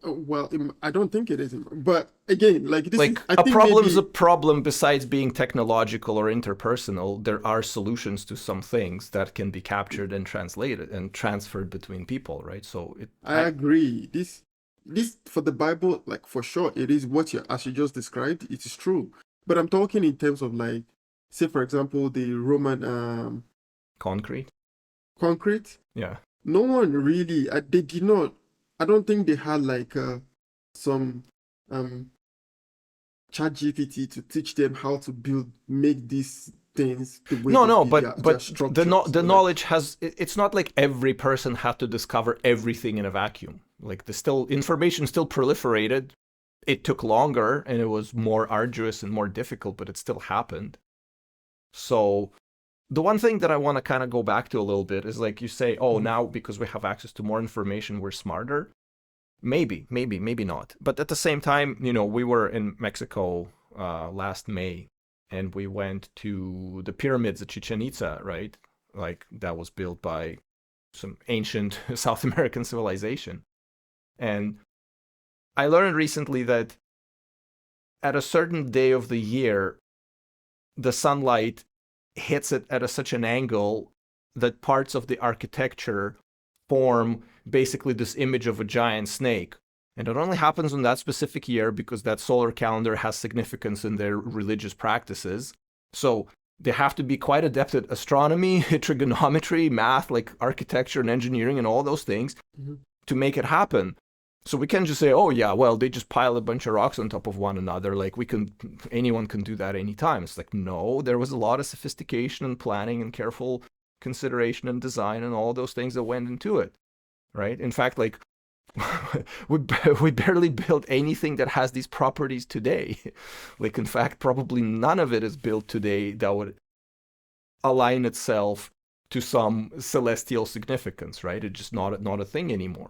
Well, I don't think it is, but again, like this is, Like, I a think problem is a maybe problem besides being technological or interpersonal. There are solutions to some things that can be captured and translated and transferred between people, right? So I agree. This for the Bible, like for sure, it is what you as you just described. It is true, but I'm talking in terms of like, say for example, the Roman concrete. concrete. Yeah. No one really. They did not. I don't think they had like some um chat GPT to teach them how to make these things the way No, they no, did but their structure. the So like, knowledge has, it's not like every person had to discover everything in a vacuum. Like, the still information still proliferated. It took longer and it was more arduous and more difficult, but it still happened. So the one thing that I want to kind of go back to a little bit is, like, you say, oh, mhm. now because we have access to more information, we're smarter. Maybe not. But at the same time, we were in Mexico last May, and we went to the pyramids at Chichen Itza, right? Like, that was built by some ancient South American civilization. And I learned recently that at a certain day of the year, the sunlight hits it at such an angle that parts of the architecture form basically this image of a giant snake. And it only happens on that specific year because that solar calendar has significance in their religious practices. So they have to be quite adept at astronomy, trigonometry, math, like architecture and engineering and all those things to make it happen. So we can't just say, oh yeah, well, they just pile a bunch of rocks on top of one another. Like anyone can do that anytime. It's like, no, there was a lot of sophistication and planning and careful consideration and design and all those things that went into it, right? In fact, like we barely built anything that has these properties today. Like, in fact, probably none of it is built today that would align itself to some celestial significance, right? It's just not a thing anymore.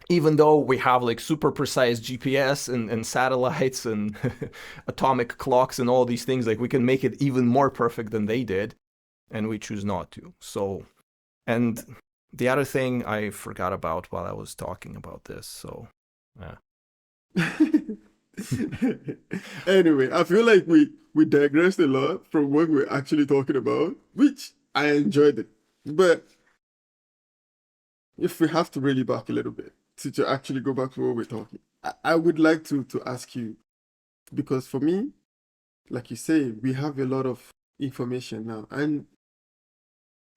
Even though we have like super precise GPS and satellites and atomic clocks and all these things, like we can make it even more perfect than they did, and we choose not to. So, and the other thing I forgot about while I was talking about this, so yeah. Anyway, I feel like we digressed a lot from what we're actually talking about, which I enjoyed it. But if we have to really back a little bit to actually go back to what we're talking, I would like to ask you, because for me, like you say, we have a lot of information now, and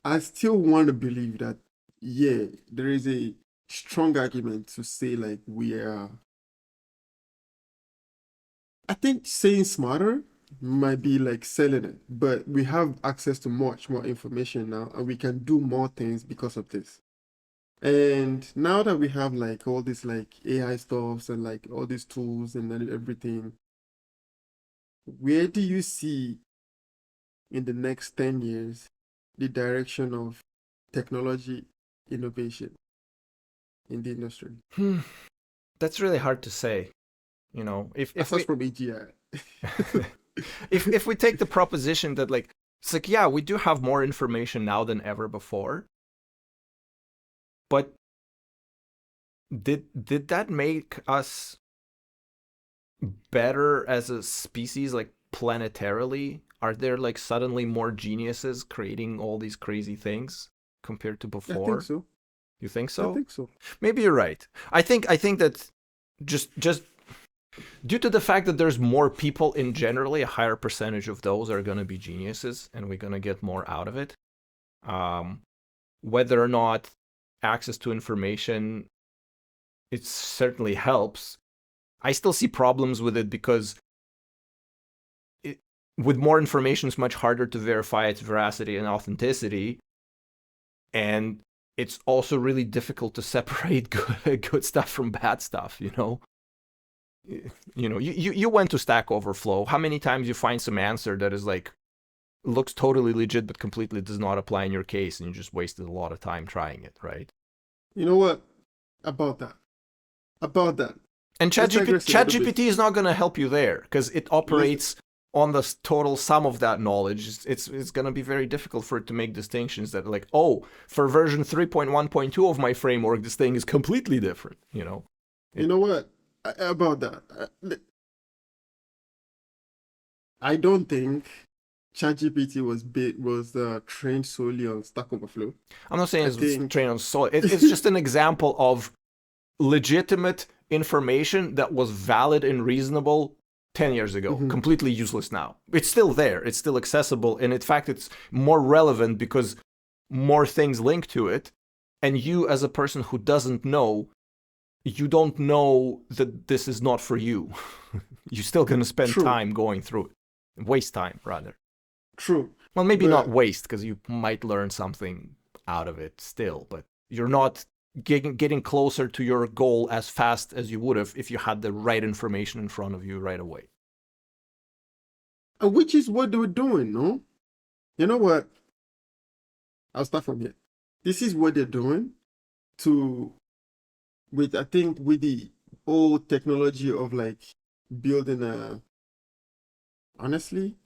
I still want to believe that, yeah, there is a strong argument to say like we are. I think saying smarter might be like selling it, but we have access to much more information now, and we can do more things because of this. And now that we have like all this like AI stuffs and like all these tools and then everything, where do you see in the next 10 years the direction of technology innovation in the industry? That's really hard to say. You know, if Aside from AGI. if we take the proposition that like it's like, yeah, we do have more information now than ever before, but did that make us better as a species, like planetarily? Are there like suddenly more geniuses creating all these crazy things compared to I before? think so. You think I so? think so. Maybe you're right. I think that just due to the fact that there's more people in generally, a higher percentage of those are going to be geniuses, and we're going to get more out of it. Whether or not access to information, it certainly helps. I still see problems with it because with more information, it's much harder to verify its veracity and authenticity. And it's also really difficult to separate good stuff from bad stuff, you know? You know, you went to Stack Overflow. How many times you find some answer that is like, looks totally legit but completely does not apply in your case, and you just wasted a lot of time trying it, right? You know what? About that. And ChatGPT is not going to help you there because it operates on the total sum of that knowledge. It's going to be very difficult for it to make distinctions that like, oh, for version 3.1.2 of my framework, this thing is completely different, you know? You know what? About that. I don't think ChatGPT was trained solely on Stack Overflow. I'm not saying it's trained on solid. It's just an example of legitimate information that was valid and reasonable 10 years ago, completely useless now. It's still there, it's still accessible, and in fact, it's more relevant because more things link to it, and you as a person who doesn't know, you don't know that this is not for you. You're still going to spend time going through it. Waste time, rather. True. Well, maybe not waste, because you might learn something out of it still, but you're not getting closer to your goal as fast as you would have if you had the right information in front of you right away. Which is what they were doing, no? You know what? I'll start from here. This is what they're doing I think with the old technology of like building honestly,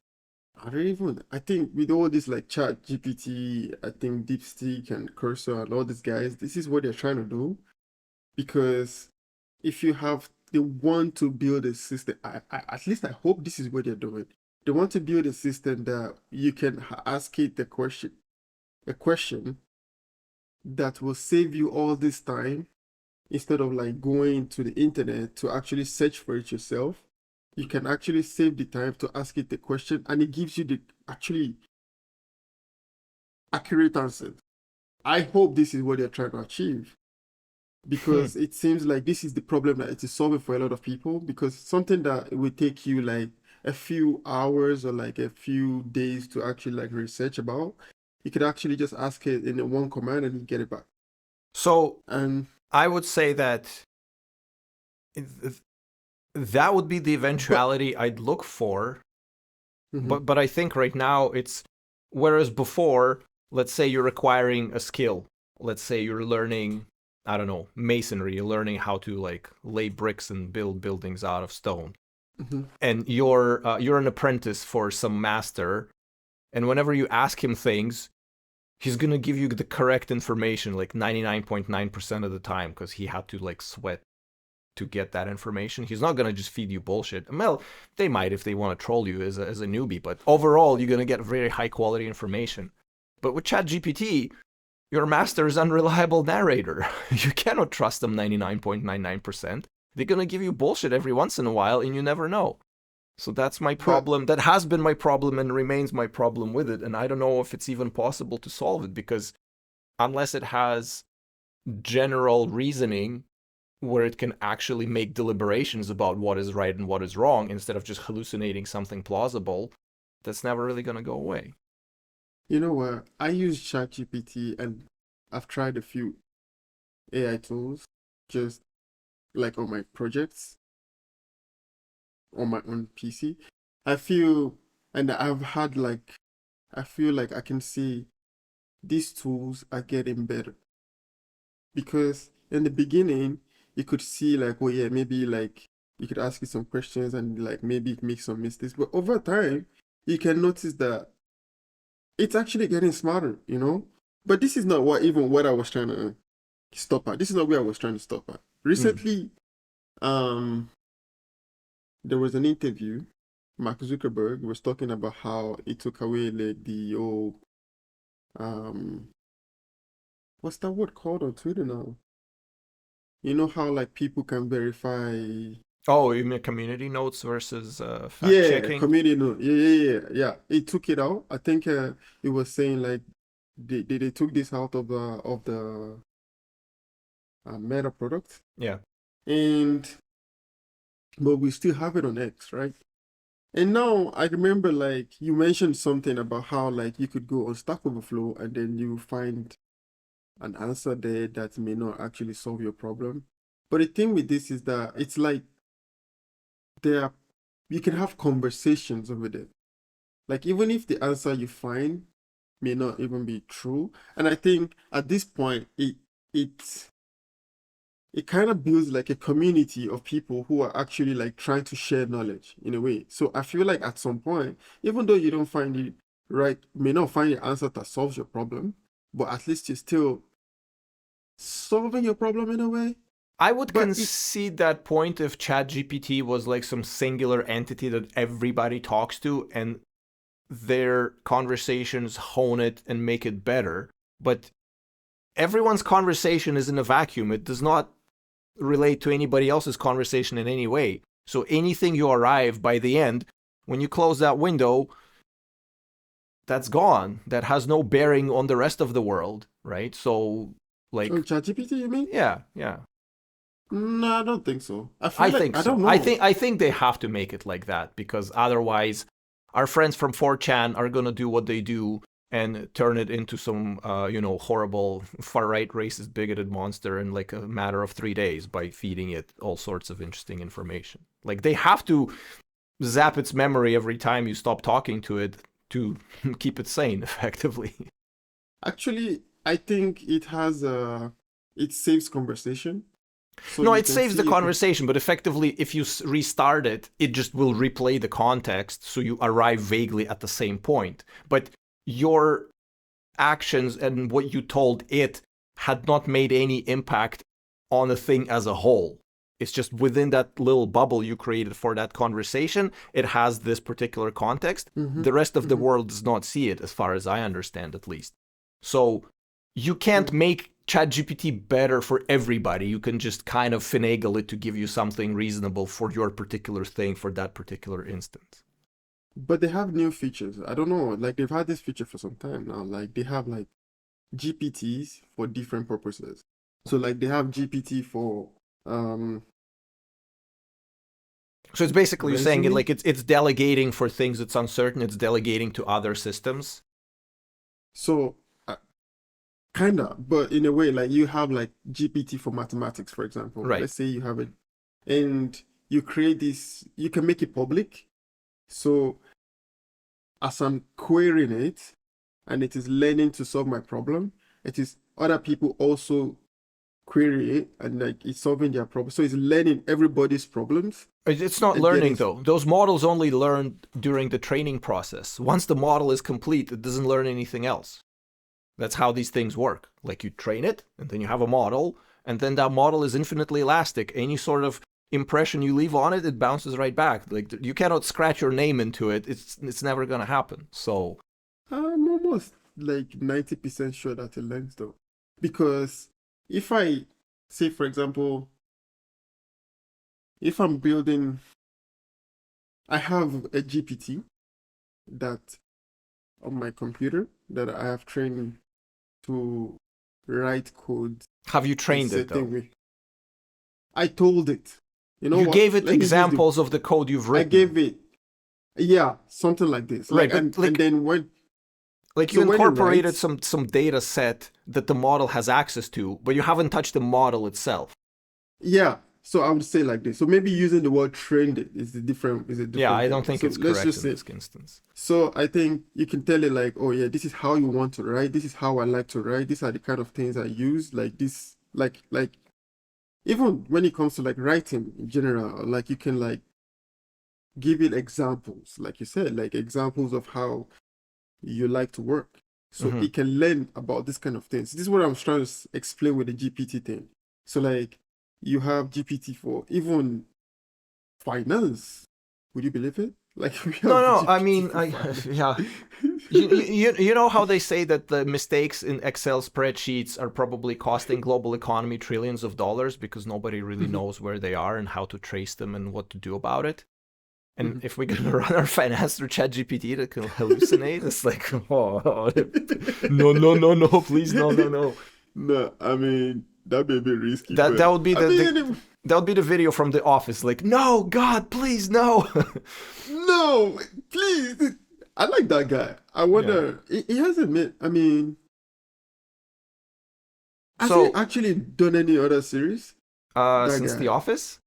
I think with all this like Chat GPT, I think DeepSeek and Cursor and all these guys, this is what they're trying to do. Because if you have they want to build a system, at least I hope this is what they're doing. They want to build a system that you can ask it a question that will save you all this time instead of like going to the internet to actually search for it yourself. You can actually save the time to ask it the question, and it gives you the actually accurate answer. I hope this is what they're trying to achieve, Hmm. because it seems like this is the problem that it is solving for a lot of people, because something that will take you like a few hours or like a few days to actually like research about, you could actually just ask it in one command and you get it back. So And I would say that that would be the but eventuality I'd look for. mhm, But I think right now it's, whereas before, let's say you're acquiring a skill. Let's say you're learning, I don't know, masonry. You're learning how to like lay bricks and build buildings out of stone. mhm, And you're an apprentice for some master. And whenever you ask him things, he's gonna give you the correct information like 99.9% of the time, because he had to like sweat to get that information. He's not gonna just feed you bullshit. Well, they might if they want to troll you as a newbie, but overall you're gonna get very high quality information. But with ChatGPT, your master is unreliable narrator. You cannot trust them 99.99%. They're gonna give you bullshit every once in a while, and you never know. So that's my but problem. That has been my problem and remains my problem with it. And I don't know if it's even possible to solve it, because unless it has general reasoning where it can actually make deliberations about what is right and what is wrong instead of just hallucinating something plausible, that's never really going to go away. you know what? I use ChatGPT and I've tried a few AI tools just like on my projects on my own PC. I feel, and I've had like, I feel like I can see these tools are getting better, because in the beginning you could see like, oh yeah, maybe like you could ask it some questions and like maybe it makes some mistakes, but over time you can notice that it's actually getting smarter, you know. But this is not what I was trying to stop at. This is not where I was trying to stop at. Mm. Recently, um, there was an interview. Mark Zuckerberg was talking about how it took away like the old um, what's that word called on Twitter now? You know how like people can verify. Oh, you mean community notes versus fact Yeah, checking? community note. Yeah. It took it out. I think it was saying like they took this out of the Meta product, Yeah. and but we still have it on X, right? And now I remember like you mentioned something about how like you could go on Stack Overflow and then you find an answer there that may not actually solve your problem. But the thing with this is that it's like there you can have conversations over it. Like even if the answer you find may not even be true. And I think at this point it it kind of builds like a community of people who are actually like trying to share knowledge in a way. So I feel like at some point, even though you don't find it right, may not find the answer that solves your problem, but at least you're still solving your problem in a way. I would But it concede that point if ChatGPT was like some singular entity that everybody talks to and their conversations hone it and make it better. But everyone's conversation is in a vacuum. It does not relate to anybody else's conversation in any way. So anything you arrive by the end, when you close that window, that's gone. That has no bearing on the rest of the world, right? So, like, on ChatGPT, you mean? yeah, yeah. No, I don't think so. I I feel like think I so. don't I know. think I think they have to make it like that, because otherwise, our friends from 4chan are gonna do what they do and turn it into some, horrible far right, racist, bigoted monster in like a matter of 3 days by feeding it all sorts of interesting information. Like they have to zap its memory every time you stop talking to it to keep it sane, effectively. Actually, I think it saves conversation. So No, you it can saves the see if conversation, but effectively, if you restart it, it just will replay the context, so you arrive vaguely at the same point. But your actions and what you told it had not made any impact on the thing as a whole. It's just within that little bubble you created for that conversation, it has this particular context. The rest of the world does not see it, as far as I understand, at least. So you can't make ChatGPT better for everybody. You can just kind of finagle it to give you something reasonable for your particular thing for that particular instance. But they have new features. I don't know, like they've had this feature for some time now. Like they have like GPTs for different purposes. So like they have GPT for So it's basically saying it resume. like it's delegating for things it's uncertain. It's delegating to other systems. So kinda, but in a way, like you have like GPT for mathematics, for example. Right. Let's say you have it, and you create this. You can make it public. So as I'm querying it, and it is learning to solve my problem, it is other people also query it, and like it's solving their problem. So it's learning everybody's problems. It's not And learning getting though. Those models only learn during the training process. Once the model is complete, it doesn't learn anything else. That's how these things work. Like you train it, and then you have a model, and then that model is infinitely elastic. Any sort of impression you leave on it, it bounces right back. Like you cannot scratch your name into it. It's never gonna happen. So I'm almost like 90% sure that it learns though. Because if I say, for example, if I'm building, I have a GPT that on my computer that I have trained to write code have you a trained it certain though? way. I told it, you know You what? gave it Let me use the, examples of the code you've I written. gave it, yeah, something like this. Right, Like, but and like then when, like so you when it incorporated writes, some data set that the model has access to, but you haven't touched the model itself. yeah. So I would say like this. So maybe using the word trained it is a different Yeah, I don't thing. think So it's let's correct just in say, this instance. so I think you can tell it like, oh yeah, this is how you want to write. This is how I like to write. These are the kind of things I use. Like this, like even when it comes to like writing in general, like you can like give it examples, like you said, like examples of how you like to work. So Mm-hmm. it can learn about this kind of things. This is what I'm trying to explain with the GPT thing. So like you have GPT for even finance. Would you believe it? Like we No, have no. I GPT mean, for finance. yeah. You know how they say that the mistakes in Excel spreadsheets are probably costing global economy trillions of dollars because nobody really Mhm, knows where they are and how to trace them and what to do about it. And mhm. if we're gonna run our finance through ChatGPT that can hallucinate, it's like, oh, no, please, no. No, I mean that may be risky, That but would be I mean, that would be the video from The Office. Like, no, God, please, no. no, please. I like that guy. I Yeah. wonder. He hasn't made. I mean, has he So, actually done any other series? That since The guy. Office,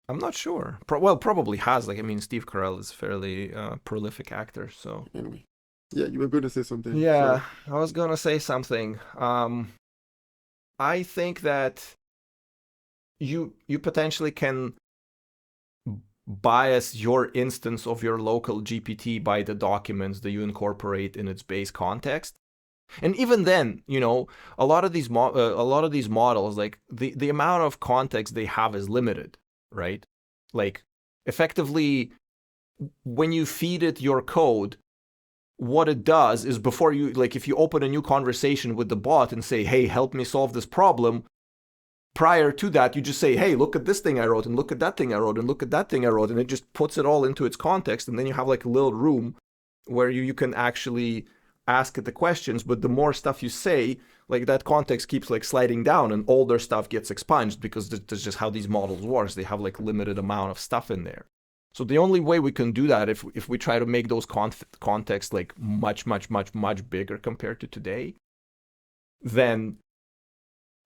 I'm not sure. Well, probably has. Like, I mean, Steve Carell is a fairly prolific actor. So, Anyway, yeah, you were going to say something. Sorry. yeah, I was gonna say something. I think that you potentially can bias your instance of your local GPT by the documents that you incorporate in its base context. And even then, you know, a lot of these models, like the amount of context they have is limited, right? Like, effectively, when you feed it your code, what it does is before you, like, if you open a new conversation with the bot and say, hey, help me solve this problem, prior to that, you just say, hey, look at this thing I wrote, and look at that thing I wrote, and look at that thing I wrote, and it just puts it all into its context, and then you have like a little room where you can actually ask it the questions. But the more stuff you say, like, that context keeps like sliding down, and older stuff gets expunged because that's just how these models work. They have like limited amount of stuff in there. So the only way we can do that, if we try to make those contexts like much bigger compared to today, then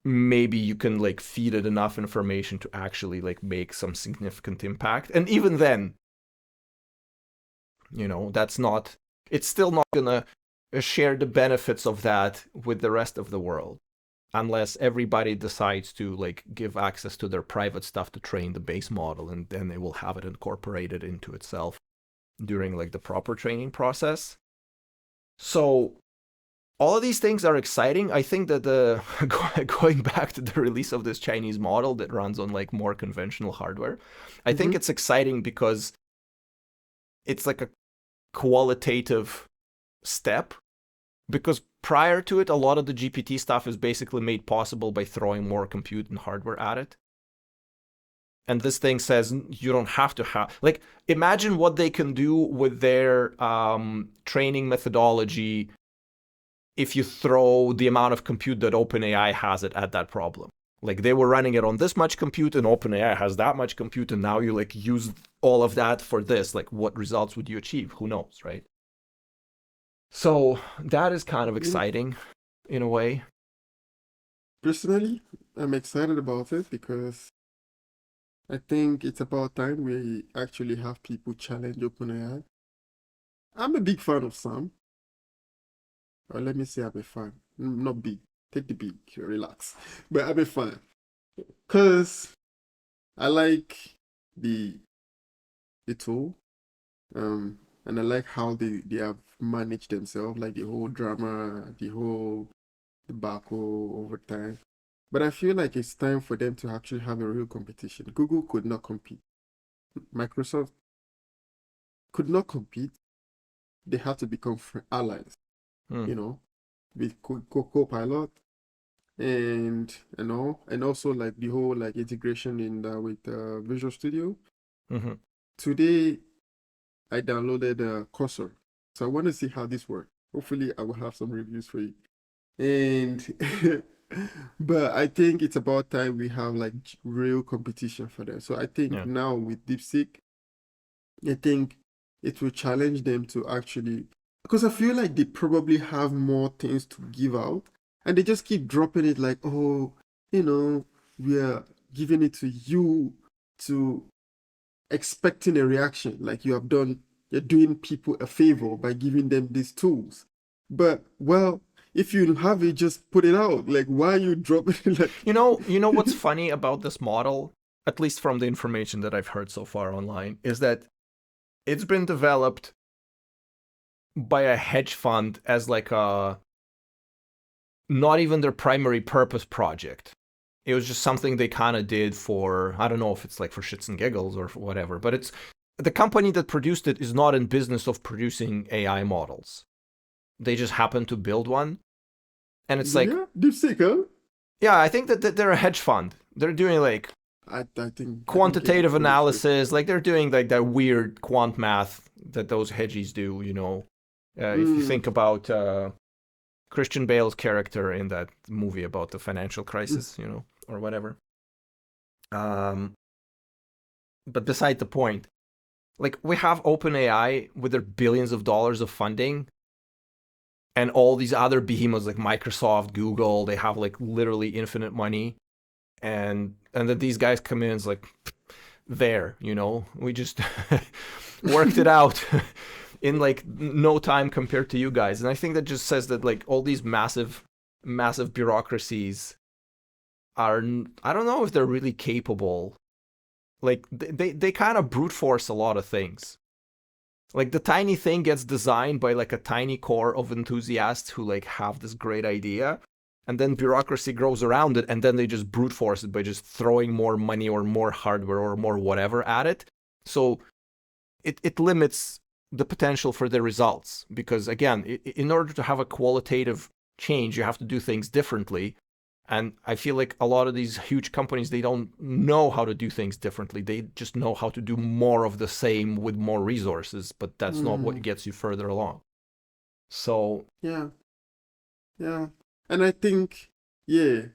maybe you can like feed it enough information to actually like make some significant impact. And even then, you know, it's still not gonna share the benefits of that with the rest of the world, unless everybody decides to like give access to their private stuff to train the base model, and then they will have it incorporated into itself during like the proper training process. So all of these things are exciting. I think that going back to the release of this Chinese model that runs on like more conventional hardware, I think it's exciting because it's like a qualitative step. Because prior to it, a lot of the GPT stuff is basically made possible by throwing more compute and hardware at it. And this thing says you don't have to have, like, imagine what they can do with their training methodology if you throw the amount of compute that OpenAI has it at that problem. Like, they were running it on this much compute and OpenAI has that much compute, and now you like use all of that for this. Like, what results would you achieve? Who knows, right? So that is kind of exciting in a way. Personally, I'm excited about it because I think it's about time we actually have people challenge OpenAI. I'm a big fan of Sam. Or let me say I'm a fan. Not big. Take the big. Relax. But I'm a fan. Because I like the tool. And I like how they have managed themselves, like the whole drama, the whole debacle over time. But I feel like it's time for them to actually have a real competition. Google could not compete. Microsoft could not compete. They have to become allies, you know, with Copilot and all, and also like the whole like integration in with Visual Studio. Today, I downloaded Cursor, so I want to see how this works. Hopefully, I will have some reviews for you. And but I think it's about time we have like real competition for them. So I think now with DeepSeek, I think it will challenge them to actually, because I feel like they probably have more things to give out and they just keep dropping it like, oh, we are giving it to you to expecting a reaction, like you're doing people a favor by giving them these tools. But well, if you have it, just put it out. Like, why are you dropping it? Like, you know what's funny about this model, at least from the information that I've heard so far online, is that it's been developed by a hedge fund as like a not even their primary purpose project. It was just something they kind of did for, I don't know if it's like for shits and giggles or for whatever, but it's the company that produced it is not in business of producing AI models. They just happen to build one. And it's like, DeepSeek, huh? Yeah, I think that they're a hedge fund. They're doing like I think quantitative analysis, like they're doing like that weird quant math that those hedgies do, If you think about Christian Bale's character in that movie about the financial crisis, or whatever. But beside the point, like we have OpenAI with their billions of dollars of funding and all these other behemoths like Microsoft, Google, they have like literally infinite money. And then these guys come in and it's like, we just worked it out in like no time compared to you guys. And I think that just says that like all these massive bureaucracies are, I don't know if they're really capable. Like they kind of brute force a lot of things. Like the tiny thing gets designed by like a tiny core of enthusiasts who like have this great idea. And then bureaucracy grows around it, and then they just brute force it by just throwing more money or more hardware or more whatever at it. So it limits the potential for the results. Because again, in order to have a qualitative change, you have to do things differently. And I feel like a lot of these huge companies, they don't know how to do things differently. They just know how to do more of the same with more resources, but that's not what gets you further along. So yeah. And I think, and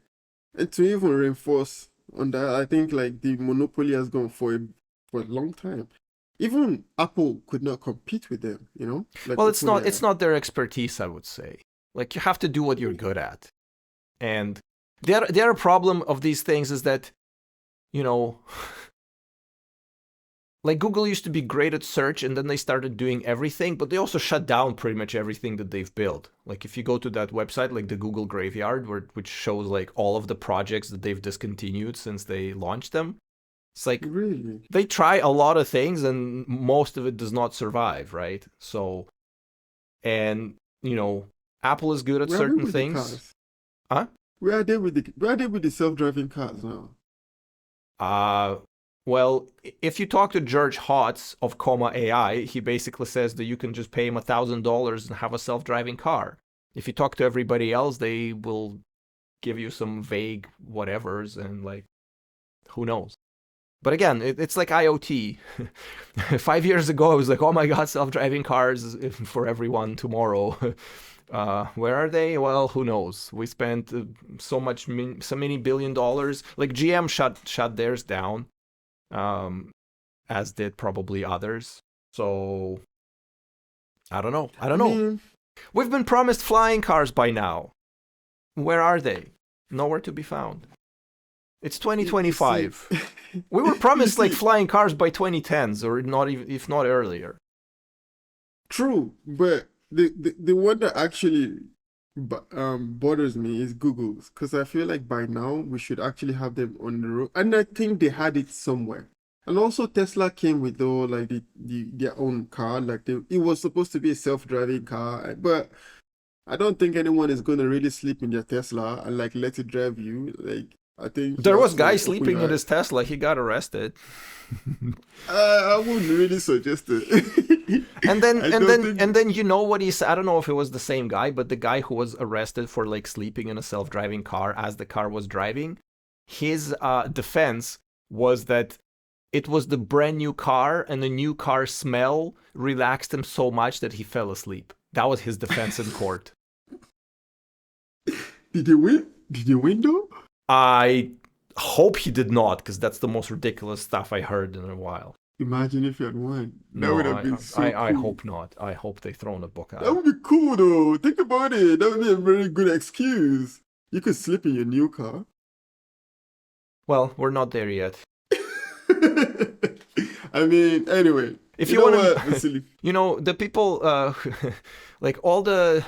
to even reinforce on that, I think like the monopoly has gone for a long time. Even Apple could not compete with them, Like, well, it's not their expertise, I would say. Like you have to do what you're good at. And the other problem of these things is that, like Google used to be great at search and then they started doing everything, but they also shut down pretty much everything that they've built. Like if you go to that website, like the Google Graveyard, which shows like all of the projects that they've discontinued since they launched them. It's like, really? They try a lot of things and most of it does not survive, right? So, and, Apple is good at Where are we certain with the things. cars? Huh? Where are they with the self-driving cars now? Uh, well, if you talk to George Hotz of AI, he basically says that you can just pay him $1,000 and have a self-driving car. If you talk to everybody else, they will give you some vague whatevers and like, who knows. But again, it's like IoT. 5 years ago, I was like, oh my God, self-driving cars for everyone tomorrow. Where are they? Well, who knows? We spent so many $billion. Like GM shut theirs down, as did probably others. So I don't know. I don't I know. mean, We've been promised flying cars by now. Where are they? Nowhere to be found. It's you see, 2025. We were you promised like see, flying cars by 2010s, or not even, if not earlier. true, but the one that actually bothers me is Google's, because I feel like by now we should actually have them on the road, and I think they had it somewhere. And also Tesla came with all like their own car, like it was supposed to be a self-driving car, but I don't think anyone is gonna really sleep in their Tesla and like let it drive you. Like I think you There have was guy to open sleeping your in eyes. his Tesla. He got arrested. I wouldn't really suggest it. And then I and don't then think. and then you know what he said. I don't know if it was the same guy, but the guy who was arrested for like sleeping in a self-driving car as the car was driving, his defense was that it was the brand new car and the new car smell relaxed him so much that he fell asleep. That was his defense in court. Did they win? Did they win though? I hope he did not, because that's the most ridiculous stuff I heard in a while. Imagine if you had won. That No, would have been so I cool. hope not. I hope they thrown a book at That him. would be cool though. Think about it. That would be a very good excuse. You could sleep in your new car. Well, we're not there yet. I mean, anyway, If you you know want what, to, Vasili? the people, like all the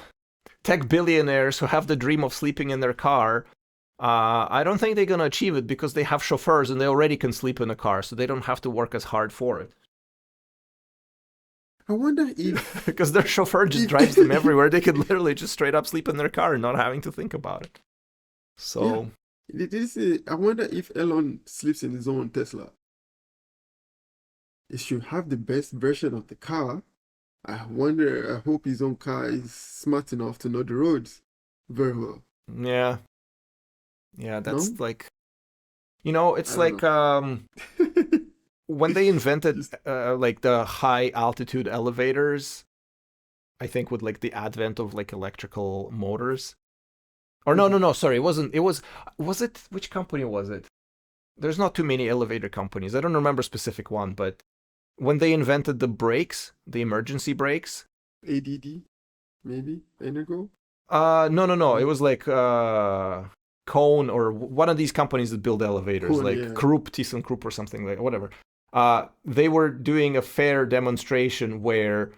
tech billionaires who have the dream of sleeping in their car, I don't think they're going to achieve it because they have chauffeurs and they already can sleep in a car, so they don't have to work as hard for it. I wonder if, Because their chauffeur just drives them everywhere. They could literally just straight up sleep in their car and not having to think about it. So, I wonder if Elon sleeps in his own Tesla. He should have the best version of the car. I hope his own car is smart enough to know the roads very well. yeah. Yeah, that's No? like, it's I don't like know. when they invented Just- like the high altitude elevators, I think with like the advent of like electrical motors. Or no, sorry, was it, which company was it? There's not too many elevator companies. I don't remember a specific one, but when they invented the brakes, the emergency brakes. ADD, maybe? Energo? No. It No? was like Cone or one of these companies that build elevators, Cool, like yeah. Krupp, ThyssenKrupp or something like whatever. They were doing a fair demonstration where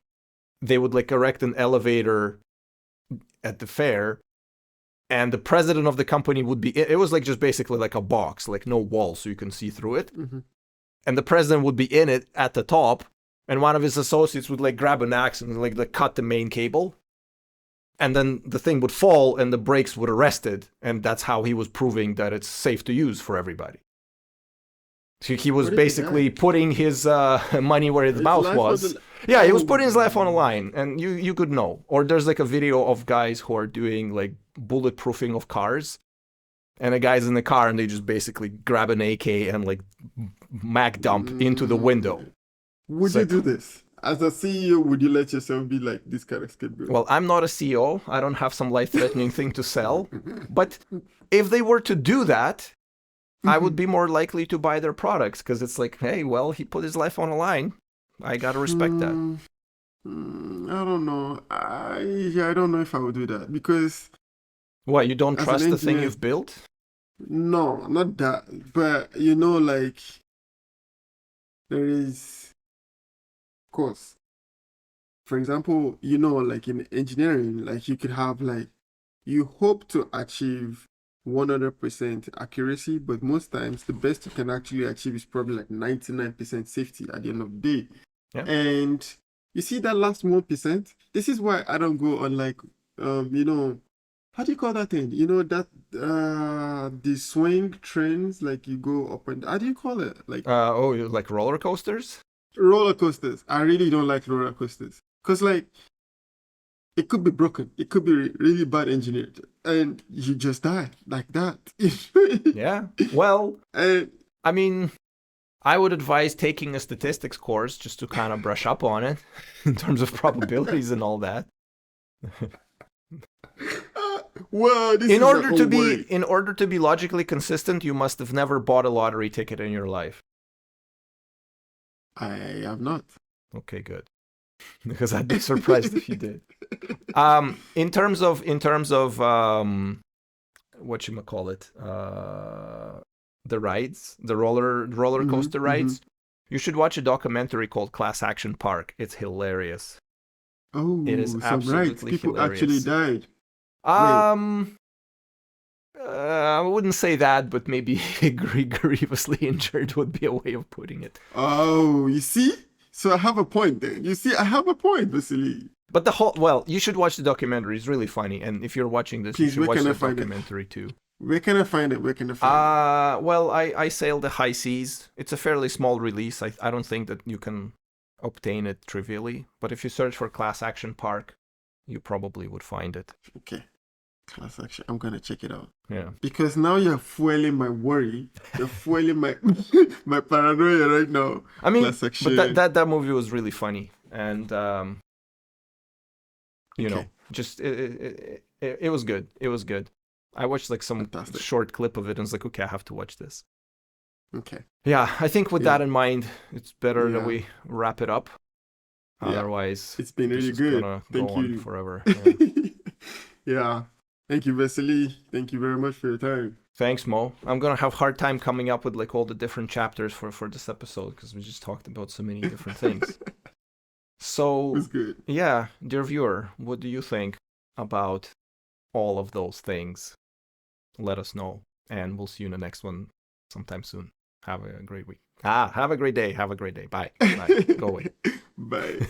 they would like erect an elevator at the fair, and the president of the company would be. It was like just basically like a box, like no wall, so you can see through it. Mm-hmm. And the president would be in it at the top, and one of his associates would like grab an axe and like cut the main cable. And then the thing would fall and the brakes would arrest it, and that's how he was proving that it's safe to use for everybody. So he was What if he basically died? putting his money where his His mouth life on was. the. Yeah, he was Oh, putting his life on the line, and you could know. Or there's like a video of guys who are doing like bulletproofing of cars, and a guy's in the car and they just basically grab an AK and like mag dump into the window. Would It's you like, do this? As a CEO, would you let yourself be like this kind of scapegoat? well, I'm not a CEO. I don't have some life-threatening thing to sell. But if they were to do that, I would be more likely to buy their products because it's like, hey, well, he put his life on the line. I gotta respect that. I don't know. I don't know if I would do that because What, you don't as an trust the thing engineer, you've built? no, not that. But like there is, of course. For example, like in engineering, like you could have like you hope to achieve 100% accuracy, but most times the best you can actually achieve is probably like 99% safety at the end of the day. Yeah. And you see that last 1%, this is why I don't go on like You know, how do you call that thing? You know that the swing trains, like you go up and how do you call it? Like Oh, you like roller coasters? roller coasters. I really don't like roller coasters because like it could be broken, it could be really bad engineered, and you just die like that. Yeah. Well, And I mean, I would advise taking a statistics course just to kind of brush up on it in terms of probabilities and all that. well, this In is my order to own be worry. in order to be logically consistent, you must have never bought a lottery ticket in your life. I have not. Okay, good. Because I'd be surprised if you did. In terms of what you call it, the rides, the roller coaster Hmm. rides. You should watch a documentary called Class Action Park. It's hilarious. It is Oh, some rights. absolutely People actually hilarious. died. Wait, Um, I wouldn't say that, but maybe grievously injured would be a way of putting it. oh, you see? So I have a point then. You see, I have a point, Vasily. But well, you should watch the documentary. It's really funny. And if you're watching this, you Please, should where watch can I the find it? documentary too. Where can I find it? Where can I find it? Well, I sailed the high seas. It's a fairly small release. I don't think that you can obtain it trivially. But if you search for Class Action Park, you probably would find it. Okay, class action. I'm gonna check it out. Yeah. Because now you're fueling my worry. You're fueling my my paranoia right now. I mean, Class but action. that movie was really funny, and Okay, just it was good. It was good. I watched like some fantastic. short clip of it and was like, okay, I have to watch this. Okay. Yeah, I think with Yeah, that in mind, it's better that yeah, we wrap it up. yeah. Otherwise, It's been this really is good. gonna go Thank on you. forever. Yeah. Yeah. Thank you, Vasily. Thank you very much for your time. Thanks, Mo. I'm gonna have a hard time coming up with like all the different chapters for this episode because we just talked about so many different things. It So, was good. yeah, dear viewer, what do you think about all of those things? Let us know, and we'll see you in the next one sometime soon. Have a great week. Have a great day. Have a great day. Bye. Bye. Go away. Bye.